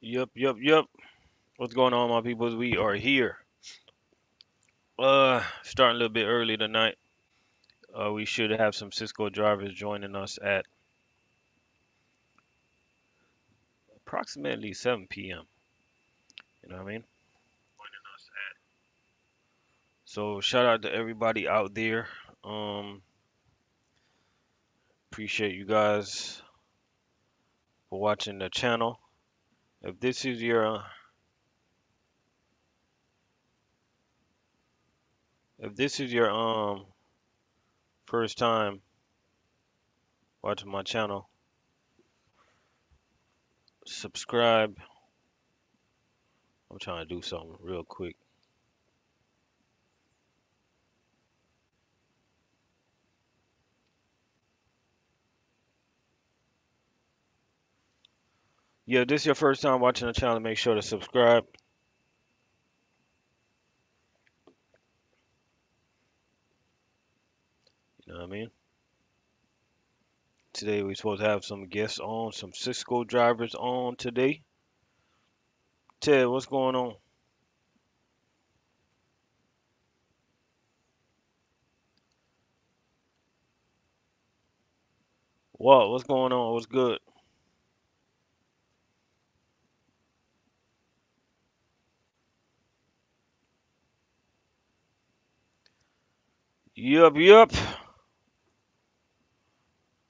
Yep. What's going on, my peoples? We are here. Starting a little bit early tonight. We should have some Cisco drivers joining us at approximately 7 p.m. You know what I mean? So shout out to everybody out there. Um, Appreciate you guys for watching the channel. If this is your if this is your first time watching my channel, subscribe. I'm trying to do something real quick. Yeah, if this is your first time watching the channel, make sure to subscribe. You know what I mean? Today we're supposed to have some guests on, some Cisco drivers on today. Ted, what's going on? What's going on? What's good? Yup.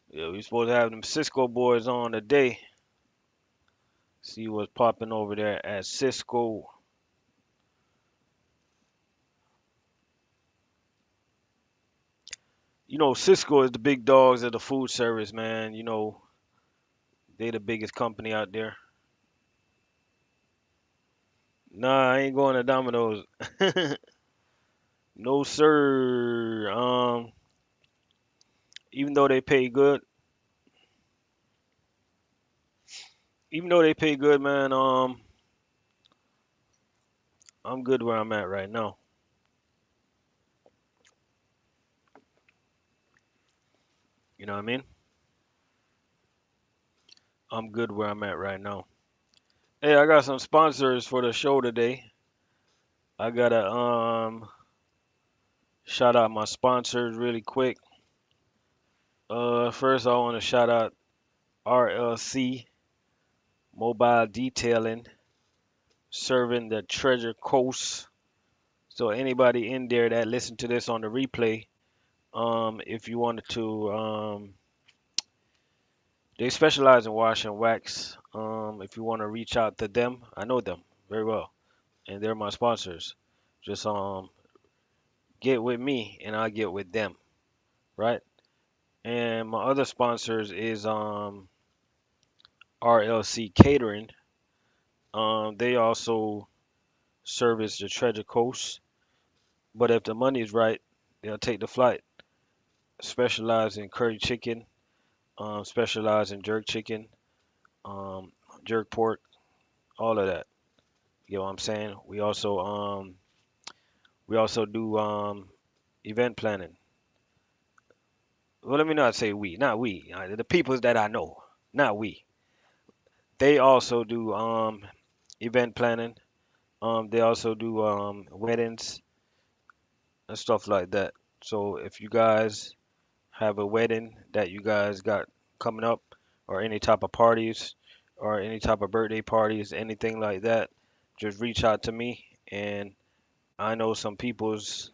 Yeah, we supposed to have them Cisco boys on today. See what's popping over there at Cisco. You know, Cisco is the big dogs of the food service, man. You know, they the biggest company out there. Nah, I ain't going to Domino's. No, sir. Even though they pay good, even though they pay good, man, I'm good where I'm at right now. You know what I mean? I'm good where I'm at right now. Hey, I got some sponsors for the show today. I gotta shout out my sponsors really quick. First I want to shout out RLC Mobile Detailing, serving the Treasure Coast. So anybody in there that listen to this on the replay, if you wanted to, they specialize in wash and wax. If you want to reach out to them, I know them very well, and they're my sponsors. Just get with me and I'll get with them, right? And my other sponsors is RLC Catering. They also service the Treasure Coast, but if the money is right, they'll take the flight. Specialize in curry chicken, specialize in jerk chicken, um, jerk pork, all of that. You know what I'm saying? We also do event planning. Well, let me not say we, not we. The peoples that I know, not we. They also do event planning. They also do weddings and stuff like that. So if you guys have a wedding that you guys got coming up, or any type of parties, or any type of birthday parties, anything like that, just reach out to me. And I know some peoples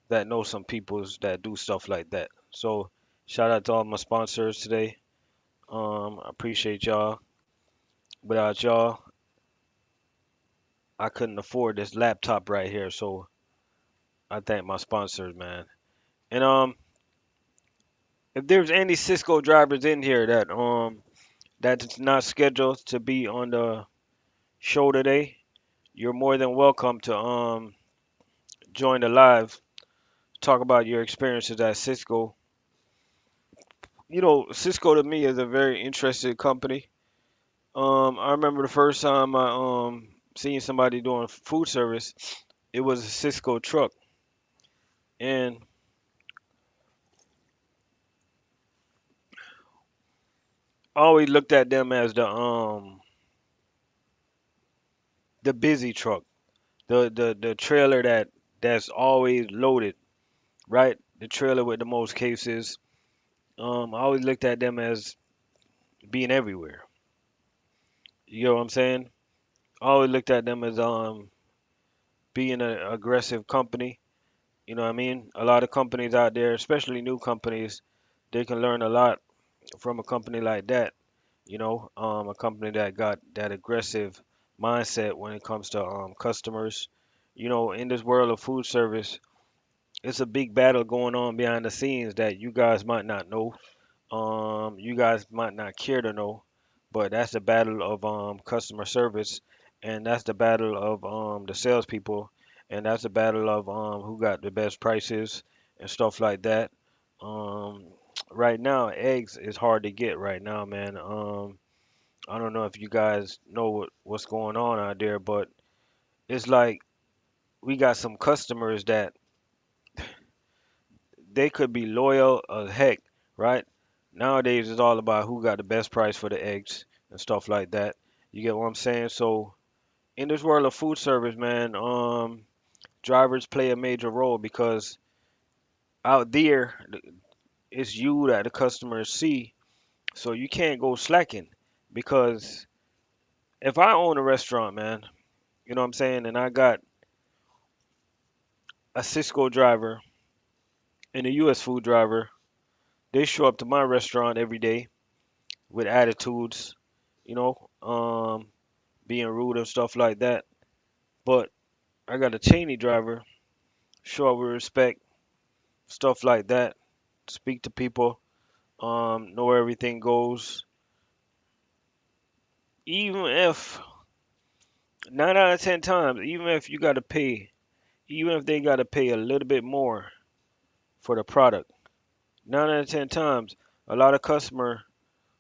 that know some peoples that do stuff like that. So shout out to all my sponsors today. I appreciate y'all. Without y'all, I couldn't afford this laptop right here. So I thank my sponsors, man. And if there's any Cisco drivers in here that's not scheduled to be on the show today, you're more than welcome to join the live, talk about your experiences at Cisco. You know, Cisco to me is a very interesting company. I remember the first time I seen somebody doing food service, it was a Cisco truck, and I always looked at them as the the busy truck, the trailer that's always loaded, right? The trailer with the most cases. I always looked at them as being everywhere. You know what I'm saying? I always looked at them as being an aggressive company. You know what I mean? A lot of companies out there, especially new companies, they can learn a lot from a company like that. A company that got that aggressive mindset when it comes to customers. In this world of food service, it's a big battle going on behind the scenes that you guys might not know. You guys might not care to know, but that's the battle of customer service, and that's the battle of the salespeople, and that's the battle of who got the best prices and stuff like that. Um, right now, eggs is hard to get right now, man. I don't know if you guys know what's going on out there, but it's like we got some customers that they could be loyal as heck, right? Nowadays it's all about who got the best price for the eggs and stuff like that. You get what I'm saying? So in this world of food service, man, drivers play a major role because out there it's you that the customers see. So you can't go slacking because if I own a restaurant, man, you know what I'm saying, and I got a Cisco driver and a US food driver, they show up to my restaurant every day with attitudes, you know, being rude and stuff like that. But I got a Cheney driver, show up with respect, stuff like that, speak to people, know where everything goes. Even if 9 out of 10 times, even if they got to pay a little bit more for the product, 9 out of 10 times, a lot of customer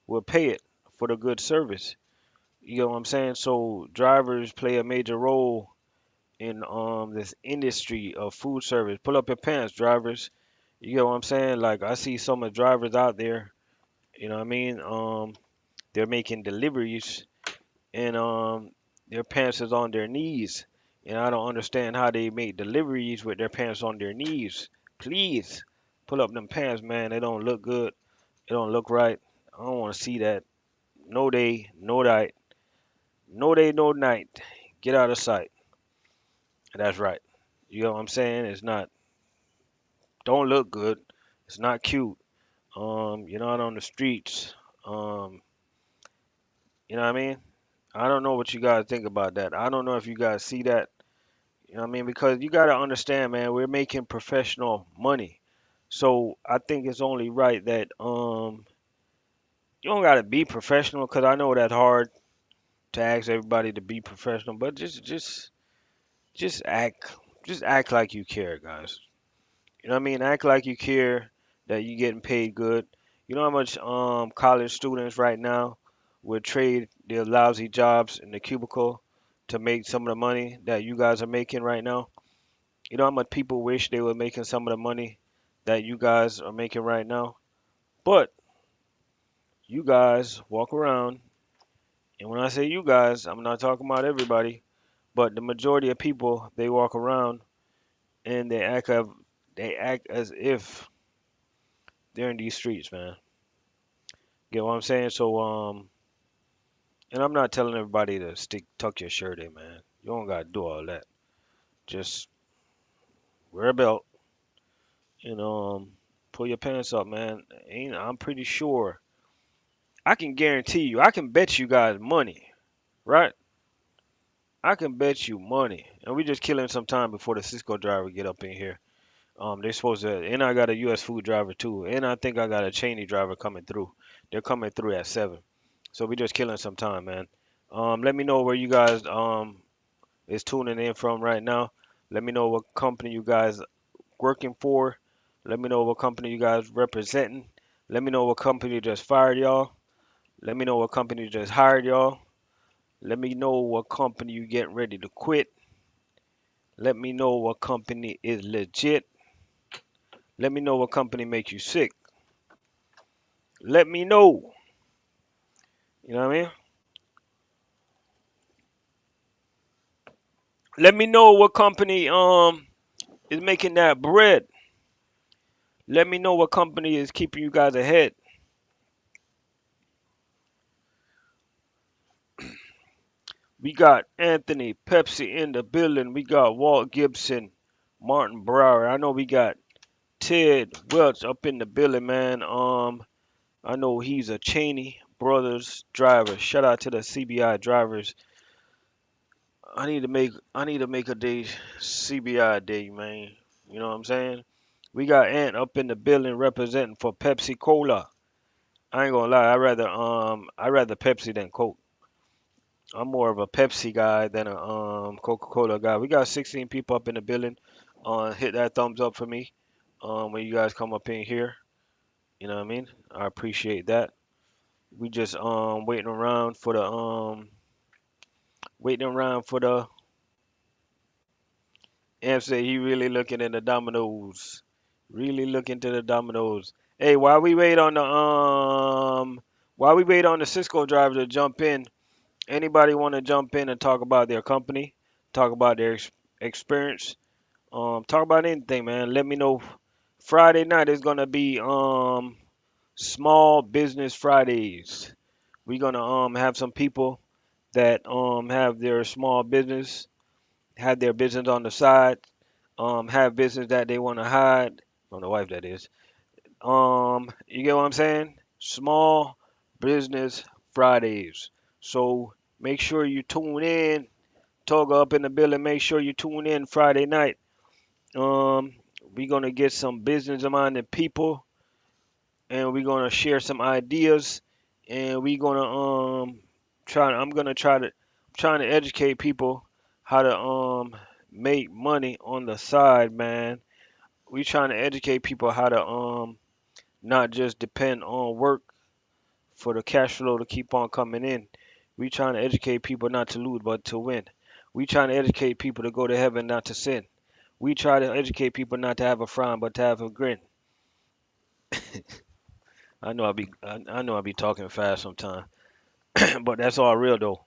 will pay it for the good service. You know what I'm saying? So drivers play a major role in this industry of food service. Pull up your pants, drivers. You get what I'm saying? Like I see some of the drivers out there, you know what I mean? They're making deliveries and their pants is on their knees. And I don't understand how they make deliveries with their pants on their knees. Please pull up them pants, man. They don't look good. They don't look right. I don't want to see that. No day, no night. No day, no night. Get out of sight. That's right. You know what I'm saying? It's not, don't look good. It's not cute. You're not on the streets. Um, you know what I mean? I don't know what you guys think about that. I don't know if you guys see that. You know what I mean? Because you gotta understand, man, we're making professional money. So I think it's only right that you don't gotta be professional because I know that's hard to ask everybody to be professional, but just act just act like you care, guys. You know what I mean? Act like you care that you're getting paid good. You know how much college students right now would trade their lousy jobs in the cubicle to make some of the money that you guys are making right now? You know how much people wish they were making some of the money that you guys are making right now? But you guys walk around, and when I say you guys, I'm not talking about everybody, but the majority of people, they walk around and they act as if they're in these streets, man. Get what I'm saying? So, and I'm not telling everybody to tuck your shirt in, man. You don't gotta do all that. Just wear a belt, and pull your pants up, man. I'm pretty sure. I can guarantee you. I can bet you guys money, right? I can bet you money. And we just killing some time before the Cisco driver get up in here. They're supposed to, and I got a U.S. food driver too, and I think I got a Cheney driver coming through. They're coming through at 7, so we just killing some time, man. Let me know where you guys is tuning in from right now. Let me know what company you guys working for. Let me know what company you guys representing. Let me know what company just fired y'all. Let me know what company just hired y'all. Let me know what company you getting ready to quit. Let me know what company is legit. Let me know what company makes you sick. Let me know. You know what I mean? Let me know what company is making that bread. Let me know what company is keeping you guys ahead. We got Anthony Pepsi in the building. We got Walt Gibson, Martin Brower. I know we got Ted Welch up in the building, man. I know he's a Cheney Brothers driver. Shout out to the CBI drivers. I need to make a day CBI day, man. You know what I'm saying? We got Ant up in the building representing for Pepsi Cola. I ain't gonna lie, I rather Pepsi than Coke. I'm more of a Pepsi guy than a Coca-Cola guy. We got 16 people up in the building. Hit that thumbs up for me. When you guys come up in here, you know what I mean? I appreciate that. We just waiting around for the Amp say he really looking at the dominoes. Really looking to the dominoes. Hey, while we wait on the Cisco driver to jump in, anybody want to jump in and talk about their company, talk about their experience, talk about anything, man. Let me know. Friday night is gonna be Small Business Fridays. We're gonna have some people that have their small business, have their business on the side, have business that they want to hide from the wife, that is. You get what I'm saying? Small Business Fridays. So make sure you tune in. Toga up in the building. Make sure you tune in Friday night. Um, we're gonna get some business-minded people, and we're gonna share some ideas, and we're gonna try. I'm gonna try to trying to educate people how to make money on the side, man. We trying to educate people how to not just depend on work for the cash flow to keep on coming in. We trying to educate people not to lose but to win. We trying to educate people to go to heaven, not to sin. We try to educate people not to have a frown but to have a grin. I know I be talking fast sometimes, but that's all real though.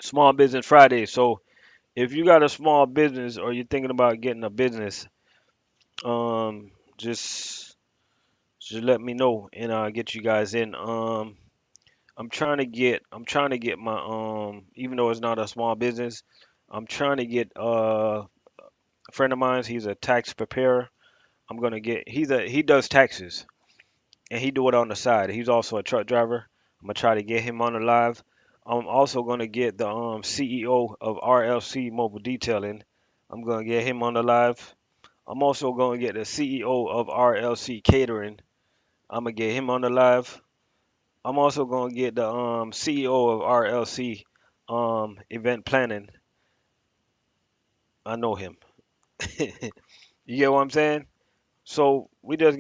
Small Business Friday. So if you got a small business or you're thinking about getting a business, um, just just let me know and I'll get you guys in. I'm trying to get my even though it's not a small business, I'm trying to get a friend of mine, he's a tax preparer. I'm gonna get he does taxes and he do it on the side. He's also a truck driver. I'm gonna try to get him on the live. I'm also gonna get the CEO of RLC Mobile Detailing. I'm gonna get him on the live. I'm also gonna get the CEO of RLC Catering. I'm gonna get him on the live. I'm also gonna get the CEO of RLC Event Planning. I know him. You get what I'm saying? So we just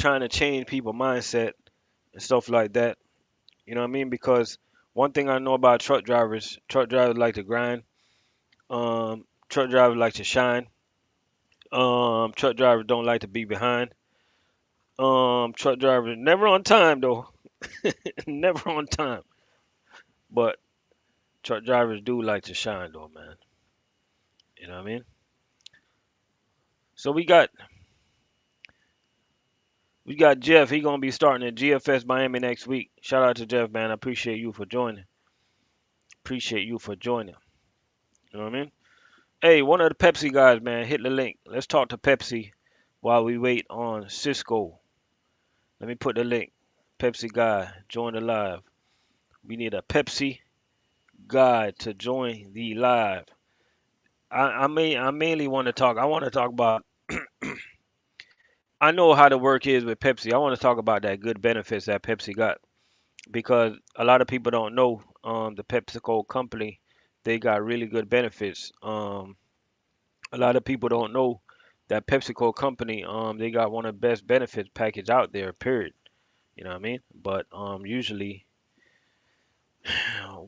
trying to change people mindset and stuff like that. You know what I mean? Because one thing I know about truck drivers like to grind. Truck drivers like to shine. Truck drivers don't like to be behind. Truck drivers never on time though. Never on time. But truck drivers do like to shine though, man. You know what I mean? So we got Jeff. He gonna be starting at GFS Miami next week. Shout out to Jeff, man. I appreciate you for joining. Appreciate you for joining. You know what I mean? Hey, one of the Pepsi guys, man, hit the link. Let's talk to Pepsi while we wait on Cisco. Let me put the link. Pepsi guy, join the live. We need a Pepsi guy to join the live. I mainly want to talk. I want to talk about. I know how the work is with Pepsi. I want to talk about that good benefits that Pepsi got because a lot of people don't know the PepsiCo company. They got really good benefits. A lot of people don't know that PepsiCo company. They got one of the best benefits package out there. Period. You know what I mean? But usually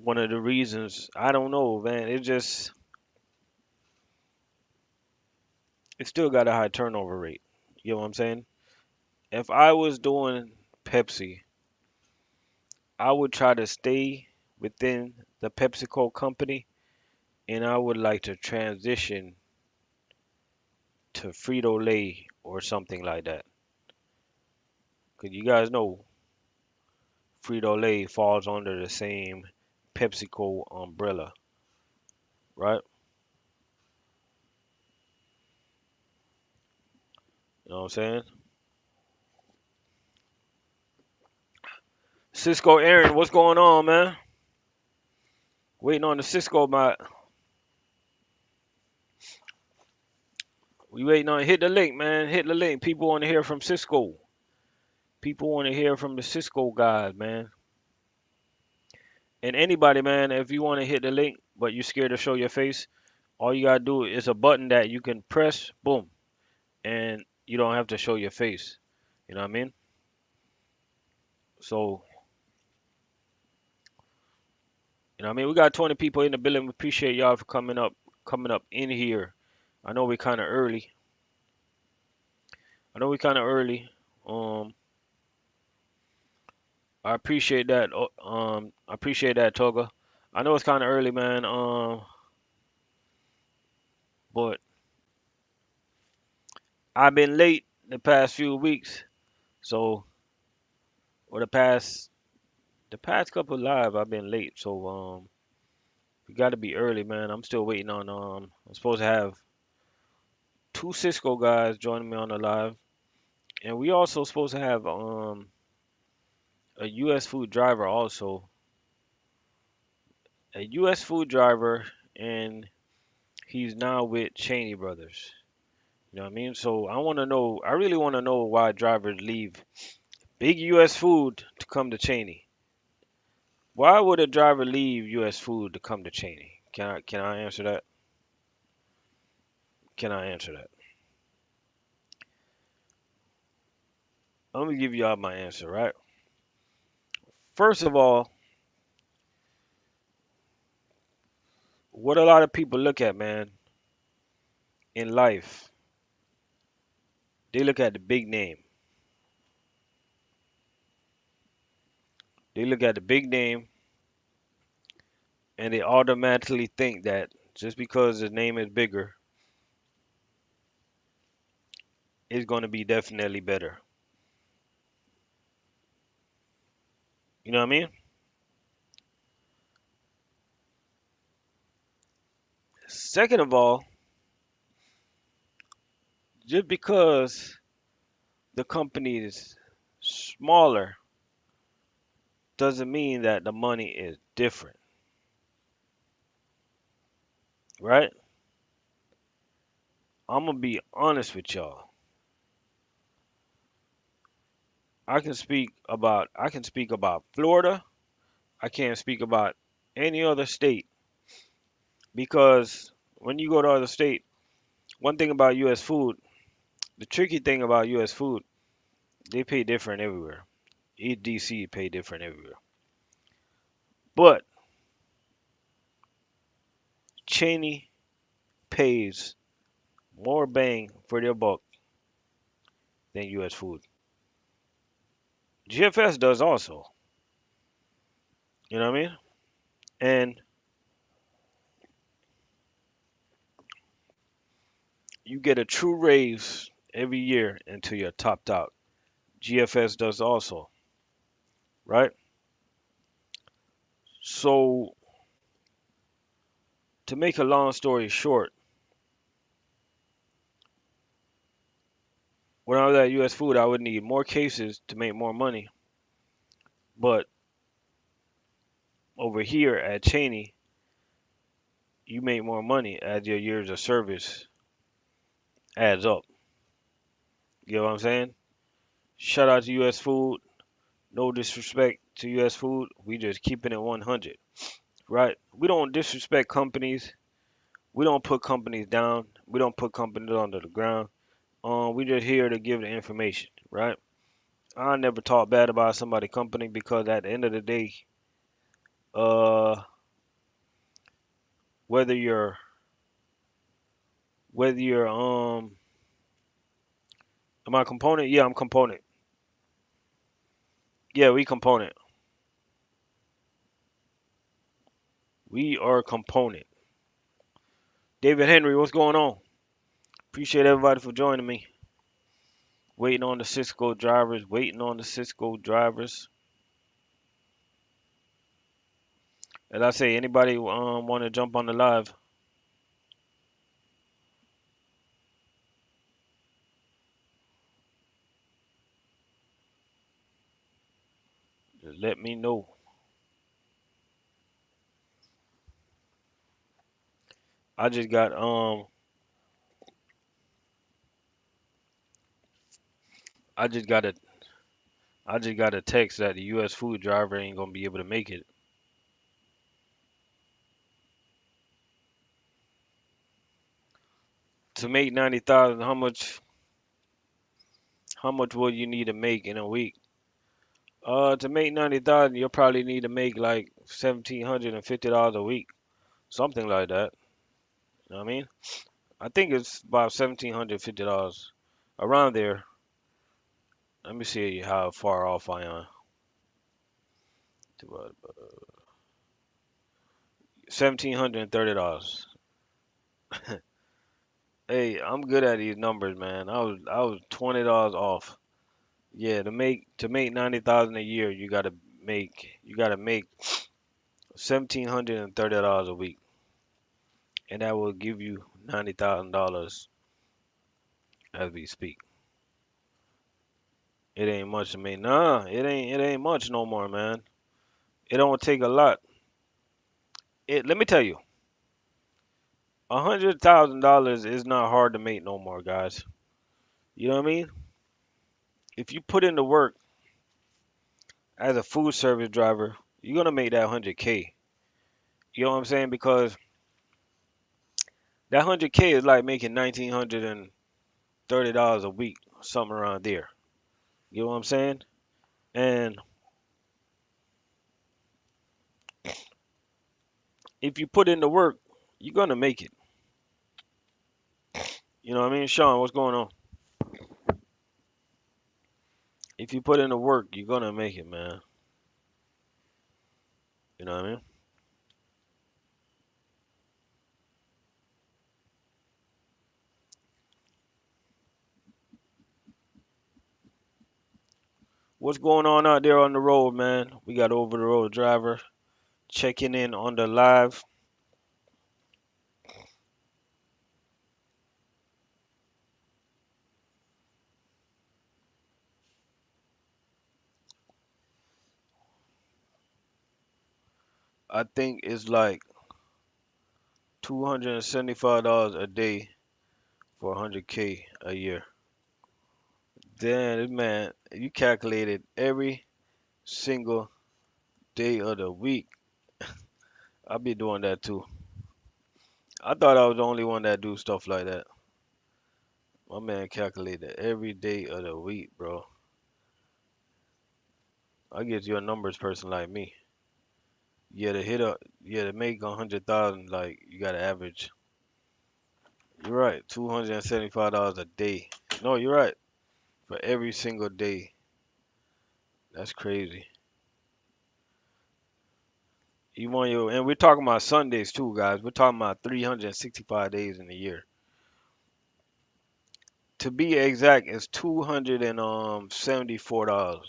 one of the reasons I don't know, man. It still got a high turnover rate. You know what I'm saying? If I was doing Pepsi, I would try to stay. within the PepsiCo company, and I would like to transition to Frito-Lay or something like that. Because you guys know Frito-Lay falls under the same PepsiCo umbrella, right? You know what I'm saying? Cisco Aaron, what's going on, man? Waiting on the Cisco, my. We waiting on hit the link, man. Hit the link. People want to hear from Cisco. People want to hear from the Cisco guys, man. And anybody, man, if you want to hit the link, but you're scared to show your face, all you gotta do is a button that you can press, boom, and you don't have to show your face. You know what I mean? So, you know what I mean? We got 20 people in the building. We appreciate y'all for coming up in here. I know we kind of early. I know we kind of early. Um, I appreciate that. I appreciate that, Toga. I know it's kind of early, man. But I've been late the past few weeks. So, or the past couple live, I've been late. So, we got to be early, man. I'm still waiting on. I'm supposed to have two Cisco guys joining me on the live, and we also supposed to have a U.S. food driver also, a U.S. food driver, and he's now with Cheney Brothers. You know what I mean? So I want to know. I really want to know why drivers leave big U.S. food to come to Cheney. Why would a driver leave U.S. food to come to Cheney? Can I answer that? Can I answer that? Let me give y'all my answer, right? First of all, what a lot of people look at, man, in life, they look at the big name. They look at the big name and they automatically think that just because the name is bigger, it's going to be definitely better. You know what I mean? Second of all, just because the company is smaller doesn't mean that the money is different, right? I'm gonna be honest with y'all. I can speak about Florida. I can't speak about any other state because when you go to other state, one thing about US food, the tricky thing about US food, they pay different everywhere. Each DC pay different everywhere. But Cheney pays more bang for their buck than US food. GFS does also. You know what I mean? And you get a true raise every year until you're topped out. GFS does also, right? So to make a long story short, when I was at US Food, I would need more cases to make more money. But over here at Cheney, you make more money as your years of service adds up. You know what I'm saying? Shout out to US Food. No disrespect to US Food. We just keeping it 100, right? We don't disrespect companies. We don't put companies down. We don't put companies under the ground. We just here to give the information, right? I never talk bad about somebody company because at the end of the day, uh, whether you're whether you're am I a component? Yeah, I'm component. Yeah, we component. We are a component. David Henry, what's going on? Appreciate everybody for joining me. Waiting on the Cisco drivers. Waiting on the Cisco drivers. As I say, anybody want to jump on the live? Just let me know. I just got I just got a I just got a text that the U.S. food driver ain't gonna be able to make it. To make 90,000, how much will you need to make in a week? To make 90,000, you'll probably need to make like $1,750 a week, something like that. You know what I mean? I think it's about $1,750 around there. Let me see how far off I am. $1,730. Hey, I'm good at these numbers, man. I was $20 off. Yeah, to make 90,000 a year, you gotta make $1,730 a week, and that will give you $90,000 as we speak. It ain't much to me. Nah, it ain't much no more, man. It don't take a lot. Let me tell you, $100,000 is not hard to make no more, guys. You know what I mean? If you put in the work as a food service driver, you're gonna make that 100K. You know what I'm saying? Because that 100K is like making $1,930 a week, something around there. You know what I'm saying? And if you put in the work, you're gonna make it. You know what I mean? Sean, what's going on? If you put in the work, you're gonna make it, man. You know what I mean? What's going on out there on the road, man? We got over the road driver checking in on the live. I think it's like $275 a day for 100K a year. Damn, man, you calculated every single day of the week. I'll be doing that too. I thought I was the only one that do stuff like that. My man calculated every day of the week, bro. I guess you're a numbers person like me. Yeah, to make 100,000, like you gotta average. You're right, $275 a day. No, you're right. For every single day. That's crazy. You want your, and we're talking about Sundays too, guys. We're talking about 365 days in a year. To be exact, it's $274.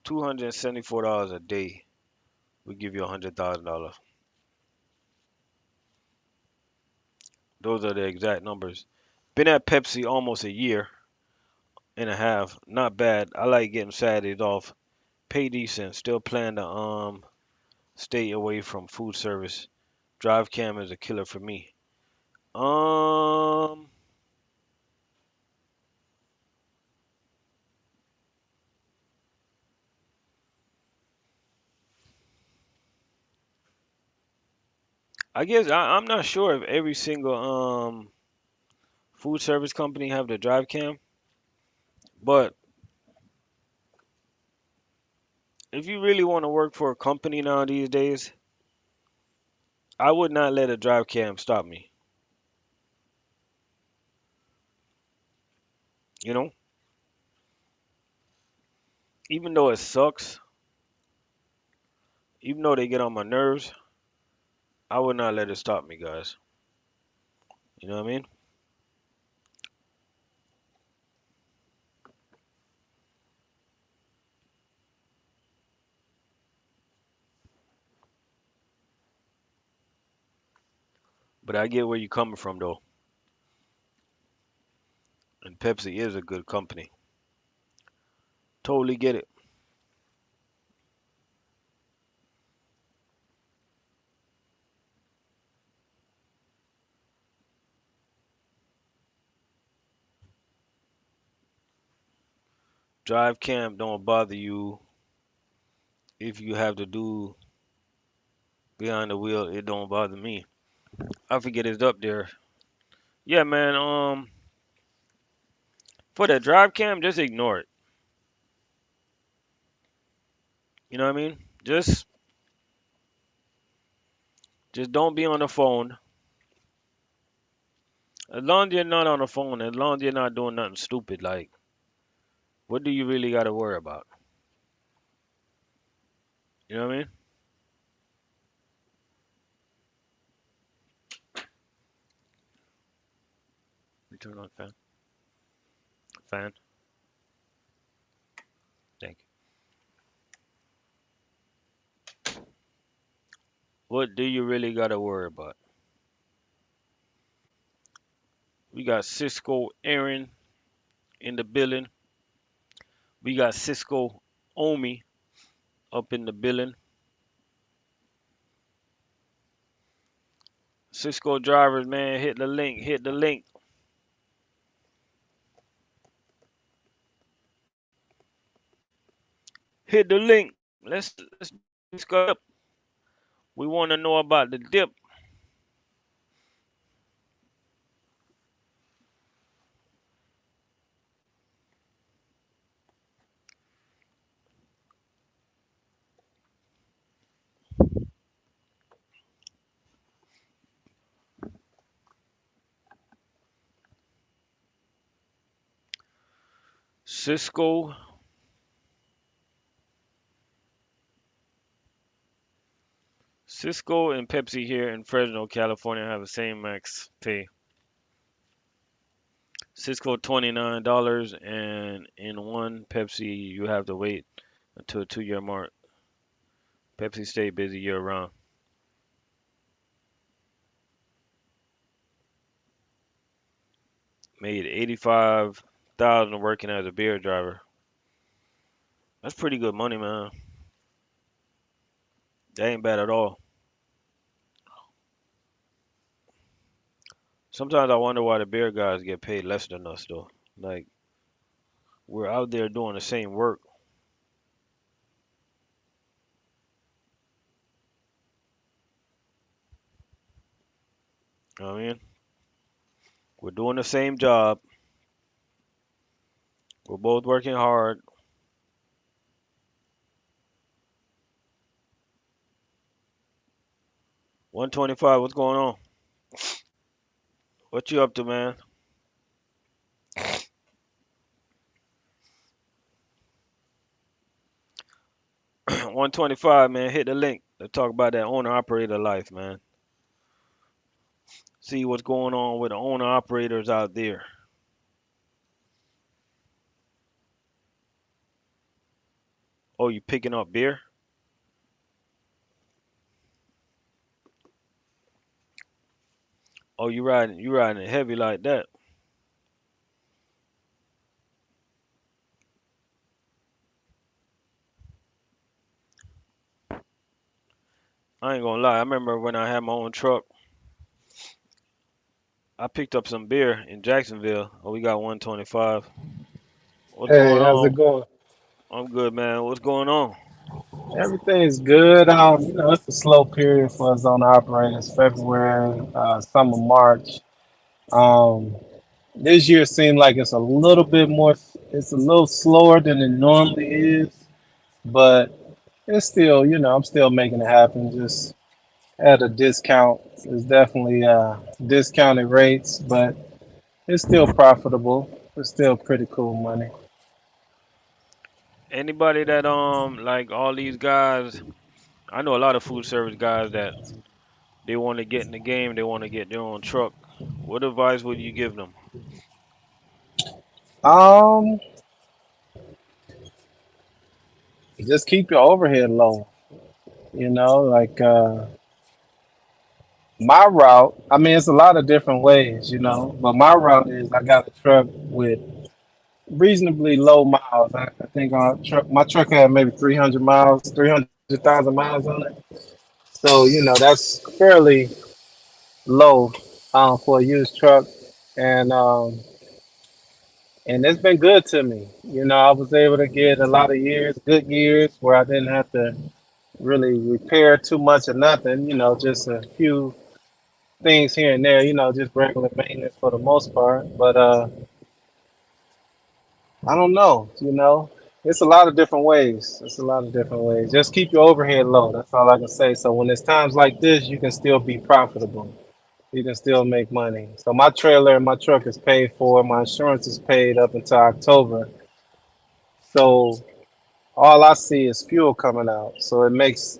$274 a day. We give you $100,000. Those are the exact numbers. Been at Pepsi almost a year and a half. Not bad. I like getting Saturdays off. Pay decent. Still plan to stay away from food service. Drive cam is a killer for me. Um, I guess I'm not sure if every single food service company have the drive cam, but if you really want to work for a company now these days, I would not let a drive cam stop me. You know, even though it sucks, even though they get on my nerves, I would not let it stop me, guys. You know what I mean? But I get where you're coming from though. And Pepsi is a good company. Totally get it. Drive cam don't bother you if you have to do behind the wheel. It don't bother me. I forget it's up there. Yeah, man. For that drive cam, just ignore it. You know what I mean? Just don't be on the phone. As long as you're not on the phone, as long as you're not doing nothing stupid, like what do you really got to worry about? You know what I mean? We turn on fan. Fan. Thank you. What do you really got to worry about? We got Cisco Aaron in the building. We got Cisco Omi up in the building. Cisco drivers, man, hit the link. Hit the link. Hit the link. Let's go up. We want to know about the dip. Cisco Cisco and Pepsi here in Fresno, California have the same max pay. Cisco $29 and in one Pepsi you have to wait until a 2 year mark. Pepsi stay busy year round. Made 85,000 working as a beer driver. That's pretty good money, man. That ain't bad at all. Sometimes I wonder why the beer guys get paid less than us though. Like we're out there doing the same work. You know what I mean? We're doing the same job. We're both working hard. 125, what's going on? What you up to, man? 125, man. Hit the link. Let's talk about that owner operator life, man. See what's going on with the owner operators out there. Oh, you picking up beer? Oh, you riding it heavy like that. I ain't gonna lie. I remember when I had my own truck, I picked up some beer in Jacksonville. Oh, we got 125. What's Hey, going how's on? it going? I'm good, man. What's going on? Everything's good. It's a slow period for us on the operators. February, summer, March. Um, this year seemed like it's a little bit more. It's a little slower than it normally is, but it's still, I'm still making it happen. Just at a discount. It's definitely discounted rates, but it's still profitable. It's still pretty cool money. Anybody that like all these guys, I know a lot of food service guys that They want to get in the game. They want to get their own truck. What advice would you give them? Um, just keep your overhead low. You know, like my route. I mean, it's a lot of different ways. You know, but my route is I got a truck with reasonably low miles. I think my truck had maybe 300 miles, 300,000 miles on it. So that's fairly low for a used truck, and and it's been good to me. I was able to get a lot of years, good years, where I didn't have to really repair too much or nothing. Just a few things here and there. Just regular maintenance for the most part. But I don't know. It's a lot of different ways. It's a lot of different ways. Just keep your overhead low. That's all I can say. So when it's times like this, you can still be profitable. You can still make money. So my trailer and my truck is paid for. My insurance is paid up until October. So all I see is fuel coming out. So it makes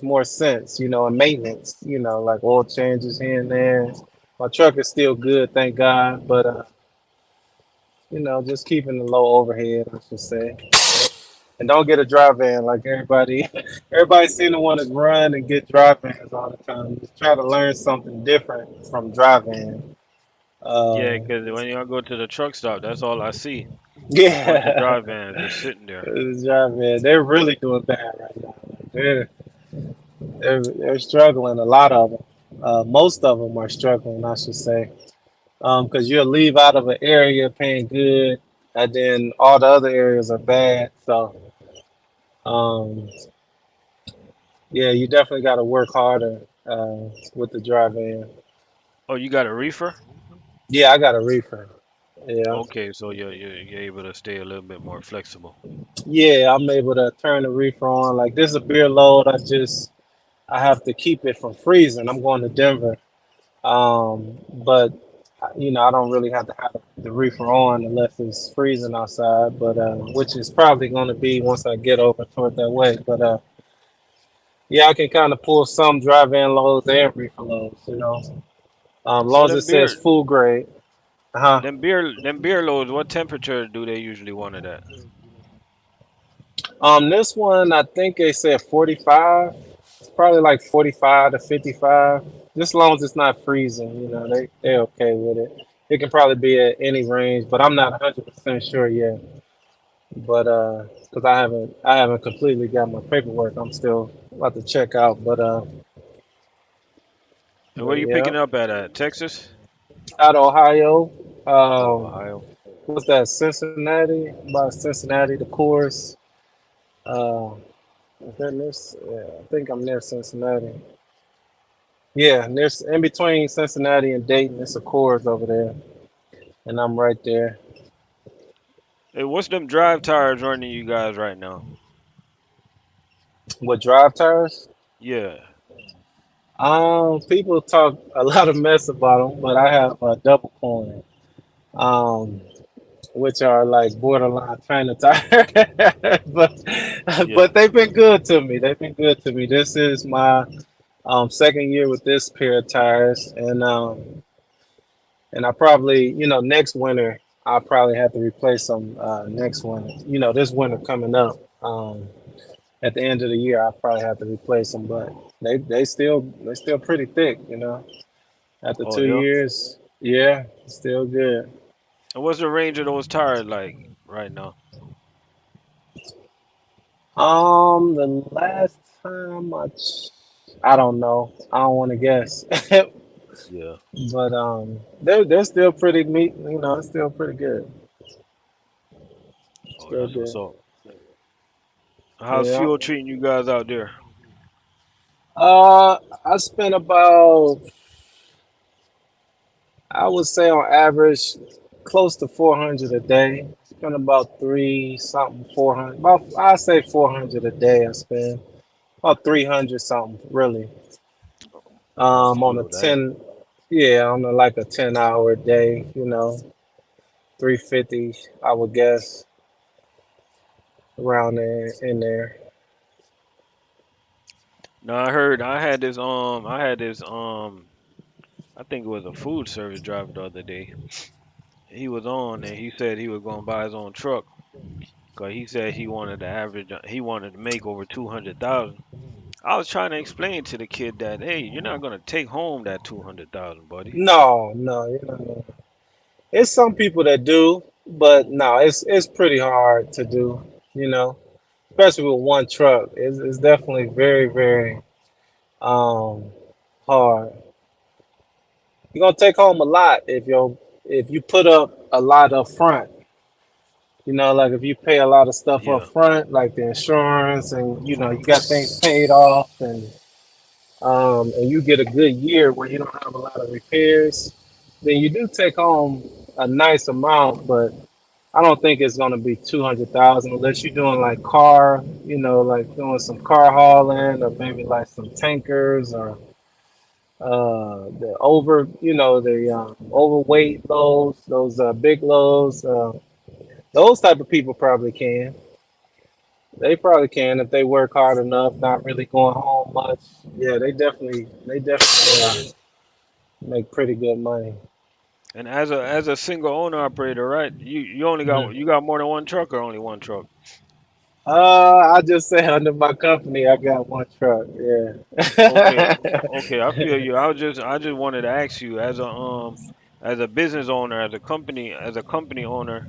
more sense, and maintenance, like oil changes here and there. My truck is still good, thank God. But just keeping the low overhead, I should say. And don't get a dry van like everybody. Everybody seem to want to run and get dry vans all the time. Just try to learn something different from dry van. Yeah, Uh, because when y'all go to the truck stop, that's all I see. A bunch of yeah, dry vans just sitting there. the dry van. They're really doing bad right now. They're struggling. A lot of them. Most of them are struggling, I should say. Because you'll leave out of an area paying good, and then all the other areas are bad. So, um, yeah, you definitely got to work harder with the dry van. Oh, you got a reefer? Yeah, I got a reefer. Yeah, Okay, so you're able to stay a little bit more flexible. yeah, I'm able to turn the reefer on. Like this is a beer load. I have to keep it from freezing. I'm going to Denver, but I don't really have to have the reefer on unless it's freezing outside. But which is probably going to be once I get over toward that way. But yeah, I can kind of pull some dry van loads and reefer loads. As So long as it says full grade. Uh-huh. them beer loads, what temperature do they usually want it at? This one I think they said 45. It's probably like 45 to 55. Just as long as it's not freezing, they okay with it. It can probably be at any range, but I'm not 100% sure yet. But because I haven't completely got my paperwork, I'm still about to check out. And But where you yeah, picking up at Texas? out of Ohio. Oh, Um, Ohio. what's that? Cincinnati, by Cincinnati, the course. Uh, is that near? Yeah, I think I'm near Cincinnati. Yeah, there's in between Cincinnati and Dayton. It's a Coors over there, and I'm right there. Hey, what's them drive tires running you guys right now? With drive tires, Yeah, people talk a lot of mess about them, but I have a double coin, um, which are like borderline trainer tire, but yeah. but they've been good to me. They've been good to me. This is my second year with this pair of tires, and I probably next winter I'll probably have to replace them next winter. This winter coming up. At the end of the year, I probably have to replace them, but they still pretty thick. After Oh, two yeah. years, yeah, still good. And what's the range of those tires like right now? The last time I don't know. I don't want to guess, Yeah. but they're still pretty neat. It's still pretty good. Oh, Still that's what's good. up. How's Yeah. fuel treating you guys out there? I spent about, I would say on average, close to 400 a day. Spend about three something, 400. About I say 400 a day. I spend about 300 something, really. On On a fuel, that 10, yeah, on like a 10-hour day. 350, I would guess, around there in there. No, I heard I had this I think it was a food service driver the other day. He was on and he said he was gonna buy his own truck. Cause he said he wanted to average he wanted to make over 200,000. I was trying to explain to the kid that hey, you're not gonna take home that 200,000, buddy. No, no, it's some people that do, but no, it's pretty hard to do. You know, especially with one truck. It's definitely very, very um hard. You're gonna take home a lot if you put up a lot up front. You know, like if you pay a lot of stuff up Yeah. front, like the insurance, and you got things paid off, and you get a good year where you don't have a lot of repairs, then you do take home a nice amount. But I don't think it's gonna be 200,000 unless you're doing like car, like doing some car hauling or maybe like some tankers or the overweight loads, those big loads. Those type of people probably can. They probably can if they work hard enough, not really going home much. Yeah, they definitely make pretty good money. And as a single owner operator, right? You only got Mhm. you got more than one truck or only one truck? I just say under my company, I got one truck. Okay, Yeah. okay, I feel you. I just wanted to ask you as a business owner, as a company owner,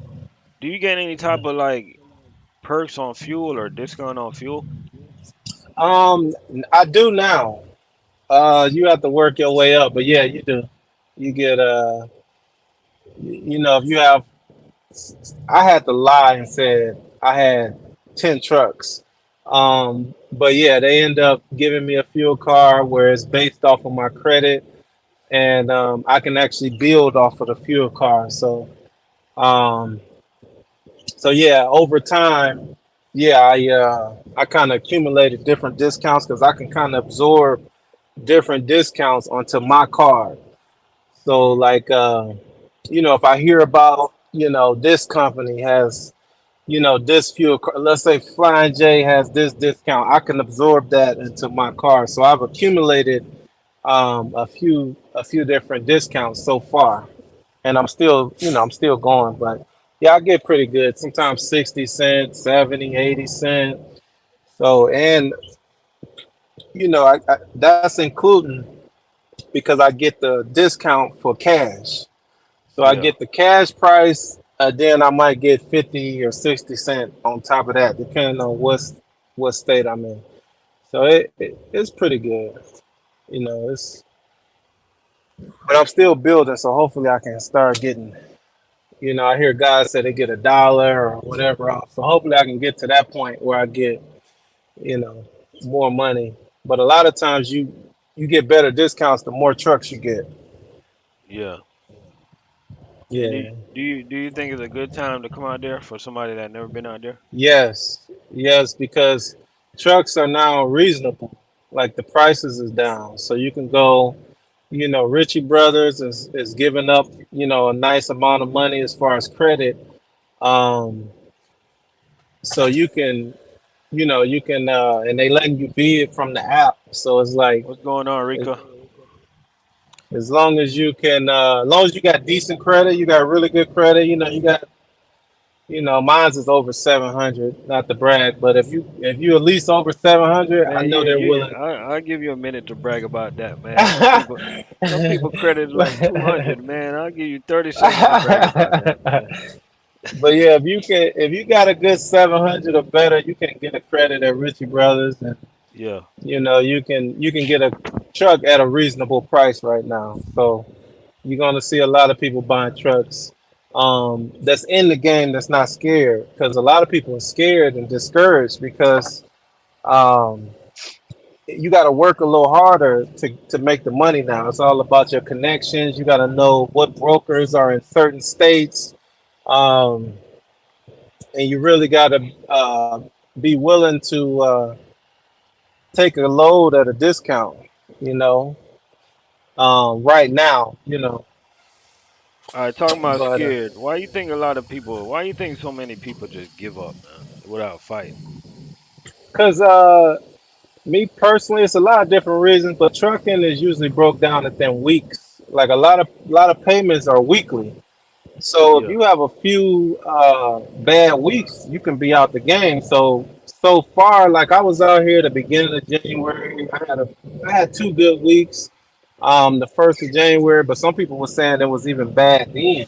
do you get any type of like perks on fuel or discount on fuel? um, I do now. You have to work your way up, but yeah, you do. You get if you have, I had to lie and said I had 10 trucks. But yeah, they end up giving me a fuel card where it's based off of my credit, and I can actually build off of the fuel card. Um, so yeah, over time, yeah, I kind of accumulated different discounts because I can kind of absorb different discounts onto my card. So like, if I hear about, this company has, this fuel, let's say Flying J has this discount, I can absorb that into my card. So I've accumulated a few different discounts so far, and I'm still going, but yeah, I get pretty good. Sometimes 60 cents, 70, 80 cents. So, and that's including because I get the discount for cash. So I Yeah, get the cash price, then I might get 50 or 60 cents on top of that, depending on what state I'm in. So it's pretty good. It's but I'm still building, so hopefully I can start getting. I hear guys say they get $1 or whatever off. So hopefully I can get to that point where I get, you know, more money. But a lot of times you get better discounts the more trucks you get. yeah. And Yeah. do you think it's a good time to come out there for somebody that never been out there? Yes. Yes, because trucks are now reasonable. Like the prices is down. So you can go, Ritchie Brothers is giving up, a nice amount of money as far as credit. Um, so you can and they letting you bid from the app. So it's like What's going on, as Rika? as long as you can, as long as you got decent credit, you got really good credit. You got, mine's is over 700. Not to brag, but if you at least over 700, I Man, know they're willing. I'll give you a minute to brag about that, man. Some people credit is like 200, man. I'll give you 30 seconds to brag about that, man. But yeah, if you got a good 700 or better, you can get a credit at Ritchie Brothers, and Yeah, you can get a truck at a reasonable price right now. So you're gonna see a lot of people buying trucks that's in the game that's not scared, because a lot of people are scared and discouraged because um, you got to work a little harder to make the money now. It's all about your connections. You got to know what brokers are in certain states, um, and you really got to be willing to take a load at a discount. You know, right now. all right, talking about But scared. Why you think so many people just give up, man, without fighting? because Me personally, it's a lot of different reasons, but trucking is usually broke down within weeks. Like a lot of payments are weekly. So if Yeah. you have a few bad weeks, you can be out the game. So far, like I was out here the beginning of January. I had 2 good weeks. The first of January, but some people were saying it was even bad then.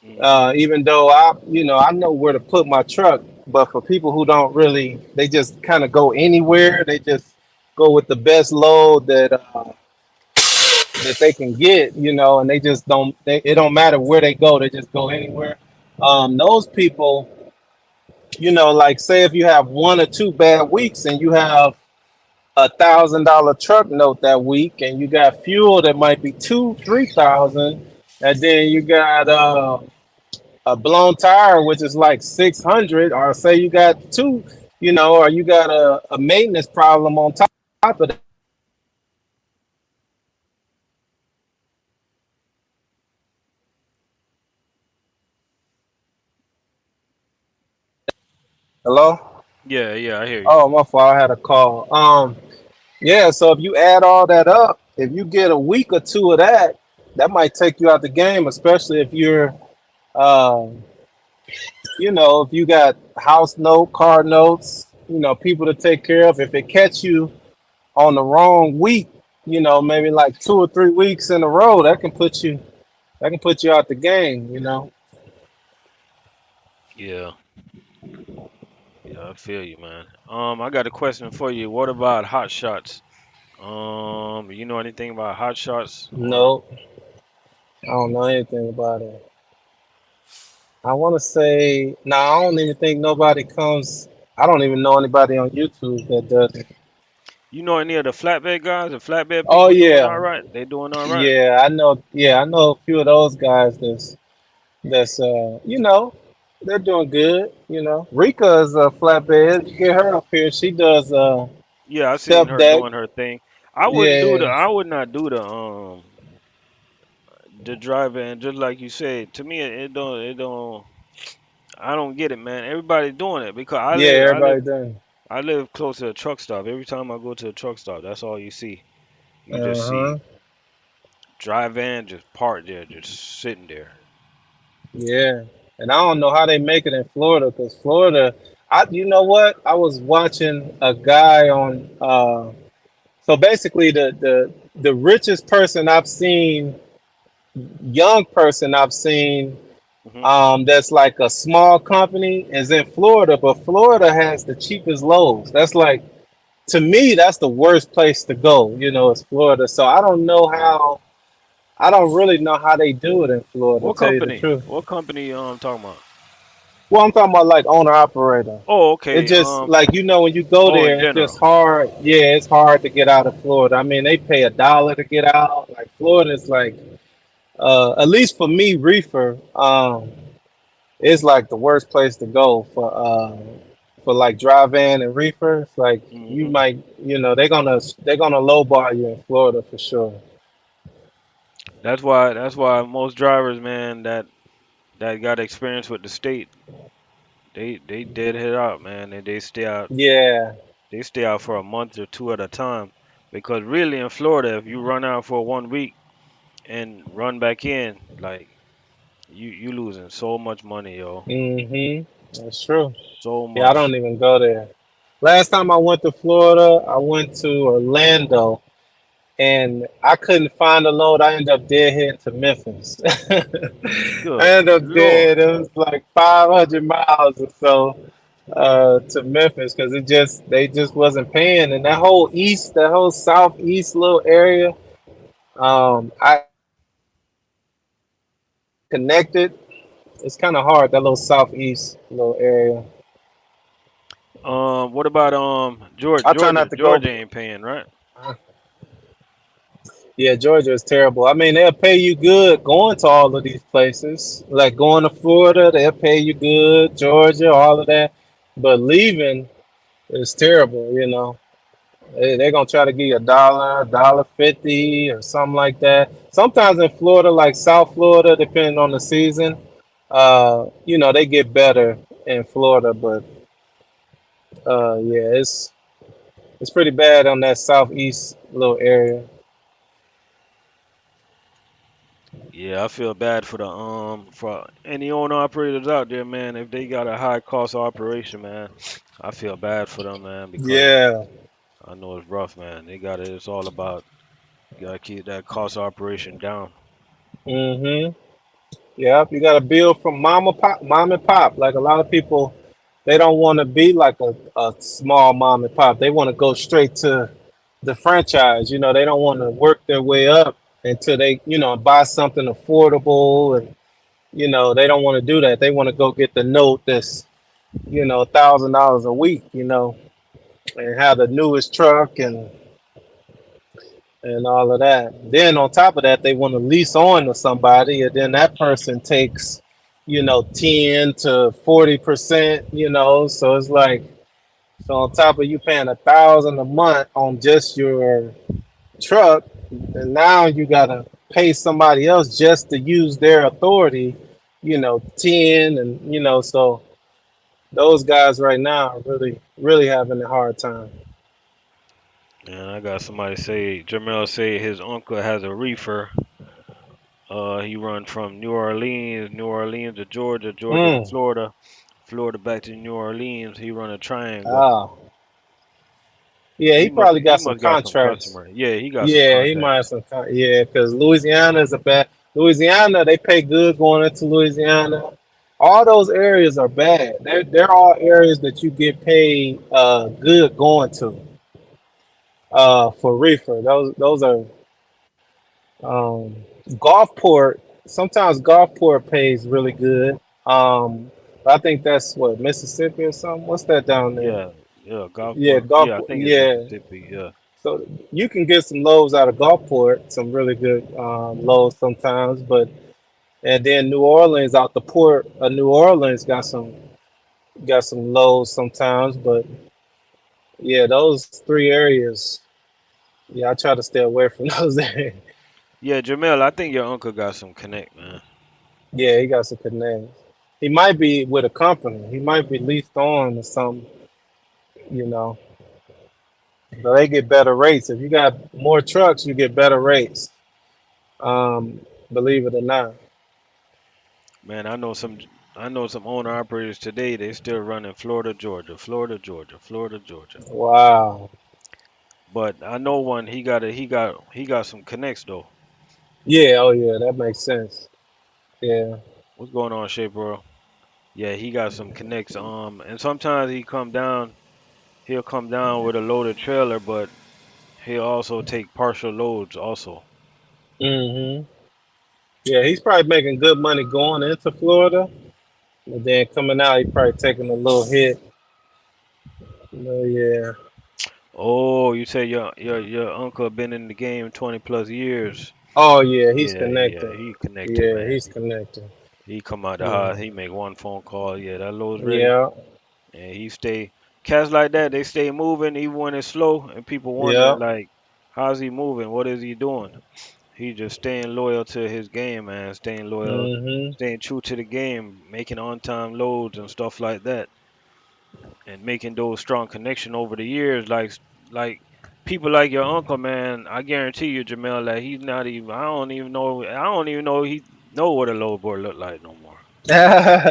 Hmm. Even though I know where to put my truck, but for people who don't really, they just kind of go anywhere. They just go with the best load that they can get, and they just don't. It don't matter where they go; they just go anywhere. Those people, like say if you have 1 or 2 bad weeks and you have $1,000 truck note that week, and you got fuel that might be 2, 3 thousand, and then you got a blown tire, which is like 600, or say you got two, or you got a maintenance problem on top of that. Hello? Yeah, yeah, I hear you. Oh, my fault. I had a call. Yeah. So if you add all that up, if you get a week or two of that, that might take you out the game, especially if um, if you got house note, car notes, people to take care of. If it catch you on the wrong week, maybe like 2 or 3 weeks in a row, that can put you out the game. Yeah, yeah, I feel you, man. I got a question for you. What about hot shots? You know anything about hot shots or No, I don't know anything about it. I want to say, no, I don't even think nobody comes. I don't even know anybody on YouTube that does it. you know any of the flatbed guys? The flatbed Oh people doing yeah, all right? They doing all right? yeah, I know. Yeah, I know a few of those guys. That's they're doing good. Rika is a flatbed. You get her up here. She does Yeah, I seen step her deck. doing her thing. I wouldn't do the. Yeah, I would not do the driver, and just like you said, to me it don't it don't. I don't get it, man. Everybody doing it because I yeah, live I live everybody doing. I live close to a truck stop. Every time I go to a truck stop, that's all you see. You just Uh huh. see dry van just parked there, just sitting there. Yeah, and I don't know how they make it in Florida because Florida. You know what? I was watching a guy on. So basically, the richest person I've seen, young person I've seen, Hmm. that's like a small company is in Florida, but Florida has the cheapest loads. That's like, to me, that's the worst place to go. It's Florida. So I don't know how. I don't really know how they do it in Florida. To What tell you the company? truth. What company? Talking about? Well, I'm talking about like owner operator. Oh, It's okay. just like when you go Oh, in there, it's just general. hard. Yeah, it's hard to get out of Florida. I mean, they pay $1 to get out. Like Florida is like, at least for me, reefer, it's like the worst place to go for like drive in and reefer. It's like you Hmm. might, they're gonna lowball you in Florida for sure. That's why most drivers, man, that got experience with the state, they dead head out, man, and Yeah. they stay out for a month or two at a time. Because really in Florida, if you run out for 1 week and run back in, like you losing so much money, yo. That's true. So Yeah, I much. don't even go there. Last time I went to Florida, I went to Orlando, and I couldn't find a load. I ended up dead heading to Memphis. I Good ended up Lord. dead. It was like 500 miles or so to Memphis because they just wasn't paying. And that whole southeast little area, I connected. It's kind of hard that little southeast little area. What about Georgia? I try not to go. Georgia ain't paying, right? Yeah, Georgia is terrible. I mean, they'll pay you good going to all of these places. Like going to Florida, they'll pay you good, Georgia, all of that. But leaving is terrible. They're gonna try to give you $1, $1.50 or something like that. Sometimes in Florida, like South Florida, depending on the season, they get better in Florida, but yeah, It's pretty bad on that southeast little area. Yeah, I feel bad for any owner operators out there, man. If they got a high cost operation, man, I feel bad for them, man, because Yeah. I know it's rough, man. They got it. It's all about you gotta keep that cost operation down. Mm-hmm. Yep. You got to build from mom and pop. Like a lot of people, they don't want to be like a small mom and pop. They want to go straight to the franchise. They don't want to work their way up until they, buy something affordable, and they don't want to do that. They want to go get the note that's, $1,000 a week, and have the newest truck and all of that. Then on top of that, they want to lease on to somebody, and then that person takes, 10 to 40%. So it's like, so on top of you paying 1,000 a month on just your truck, and now you gotta pay somebody else just to use their authority, 10, and so those guys right now are really, really having a hard time. And I got somebody say, Jamel say his uncle has a reefer. He run from New Orleans to Georgia, Georgia to Mm. Florida, Florida back to New Orleans. He run a triangle. Ah, yeah, he probably He got some must got some contracts. customer. Yeah, he got some Yeah, he might have contacts. some. Yeah, because Louisiana is a bad. Louisiana, they pay good going into Louisiana. All those areas are bad. They're all areas that you get paid good going to for reefer. Those are um, Gulfport. Sometimes Gulfport pays really good. I think that's what, Mississippi or something. What's that down there? Yeah, yeah, Yeah, Gulfport. Yeah, I Gulfport. think it's Yeah. Mississippi. Yeah. So you can get some loads out of Gulfport, some really good loads sometimes, but and then New Orleans, out the port of New Orleans, got some loads sometimes. But yeah, those three areas, yeah, I try to stay away from those areas. Yeah, Jamel, I think your uncle got some connect, man. Yeah, he got some connections. He might be with a company. He might be leased on or something, you know. So they get better rates. If you got more trucks, you get better rates. Um, Believe it or not. Man, I know some owner operators today, they still running Florida, Georgia, Florida, Georgia, Florida, Georgia. Wow. But I know one, he got some connects though. Yeah, oh yeah, that makes sense. Yeah. What's going on, Shay bro? Yeah, he got some connects. And sometimes he'll come down with a loaded trailer, but he'll also take partial loads also. Hmm. Yeah, he's probably making good money going into Florida, but then coming out, he's probably taking a little hit. Yeah. Oh, you say your uncle been in the game 20 plus years. Oh yeah, he's Yeah, yeah, connecting. he connected, Yeah, man. he's connecting. He come out the Yeah. house, he make one phone call. Yeah, that load's ready, Yeah. and he stay. Cats like that, they stay moving even when it's slow, and people wondering Yeah. like, how's he moving? What is he doing? He just staying loyal to his game, man. Staying loyal, Hmm. staying true to the game, making on time loads and stuff like that, and making those strong connection over the years. Like people like your uncle, man. I guarantee you, Jamel, that he's not even. I don't even know. I don't even know he know what a load board look like no more.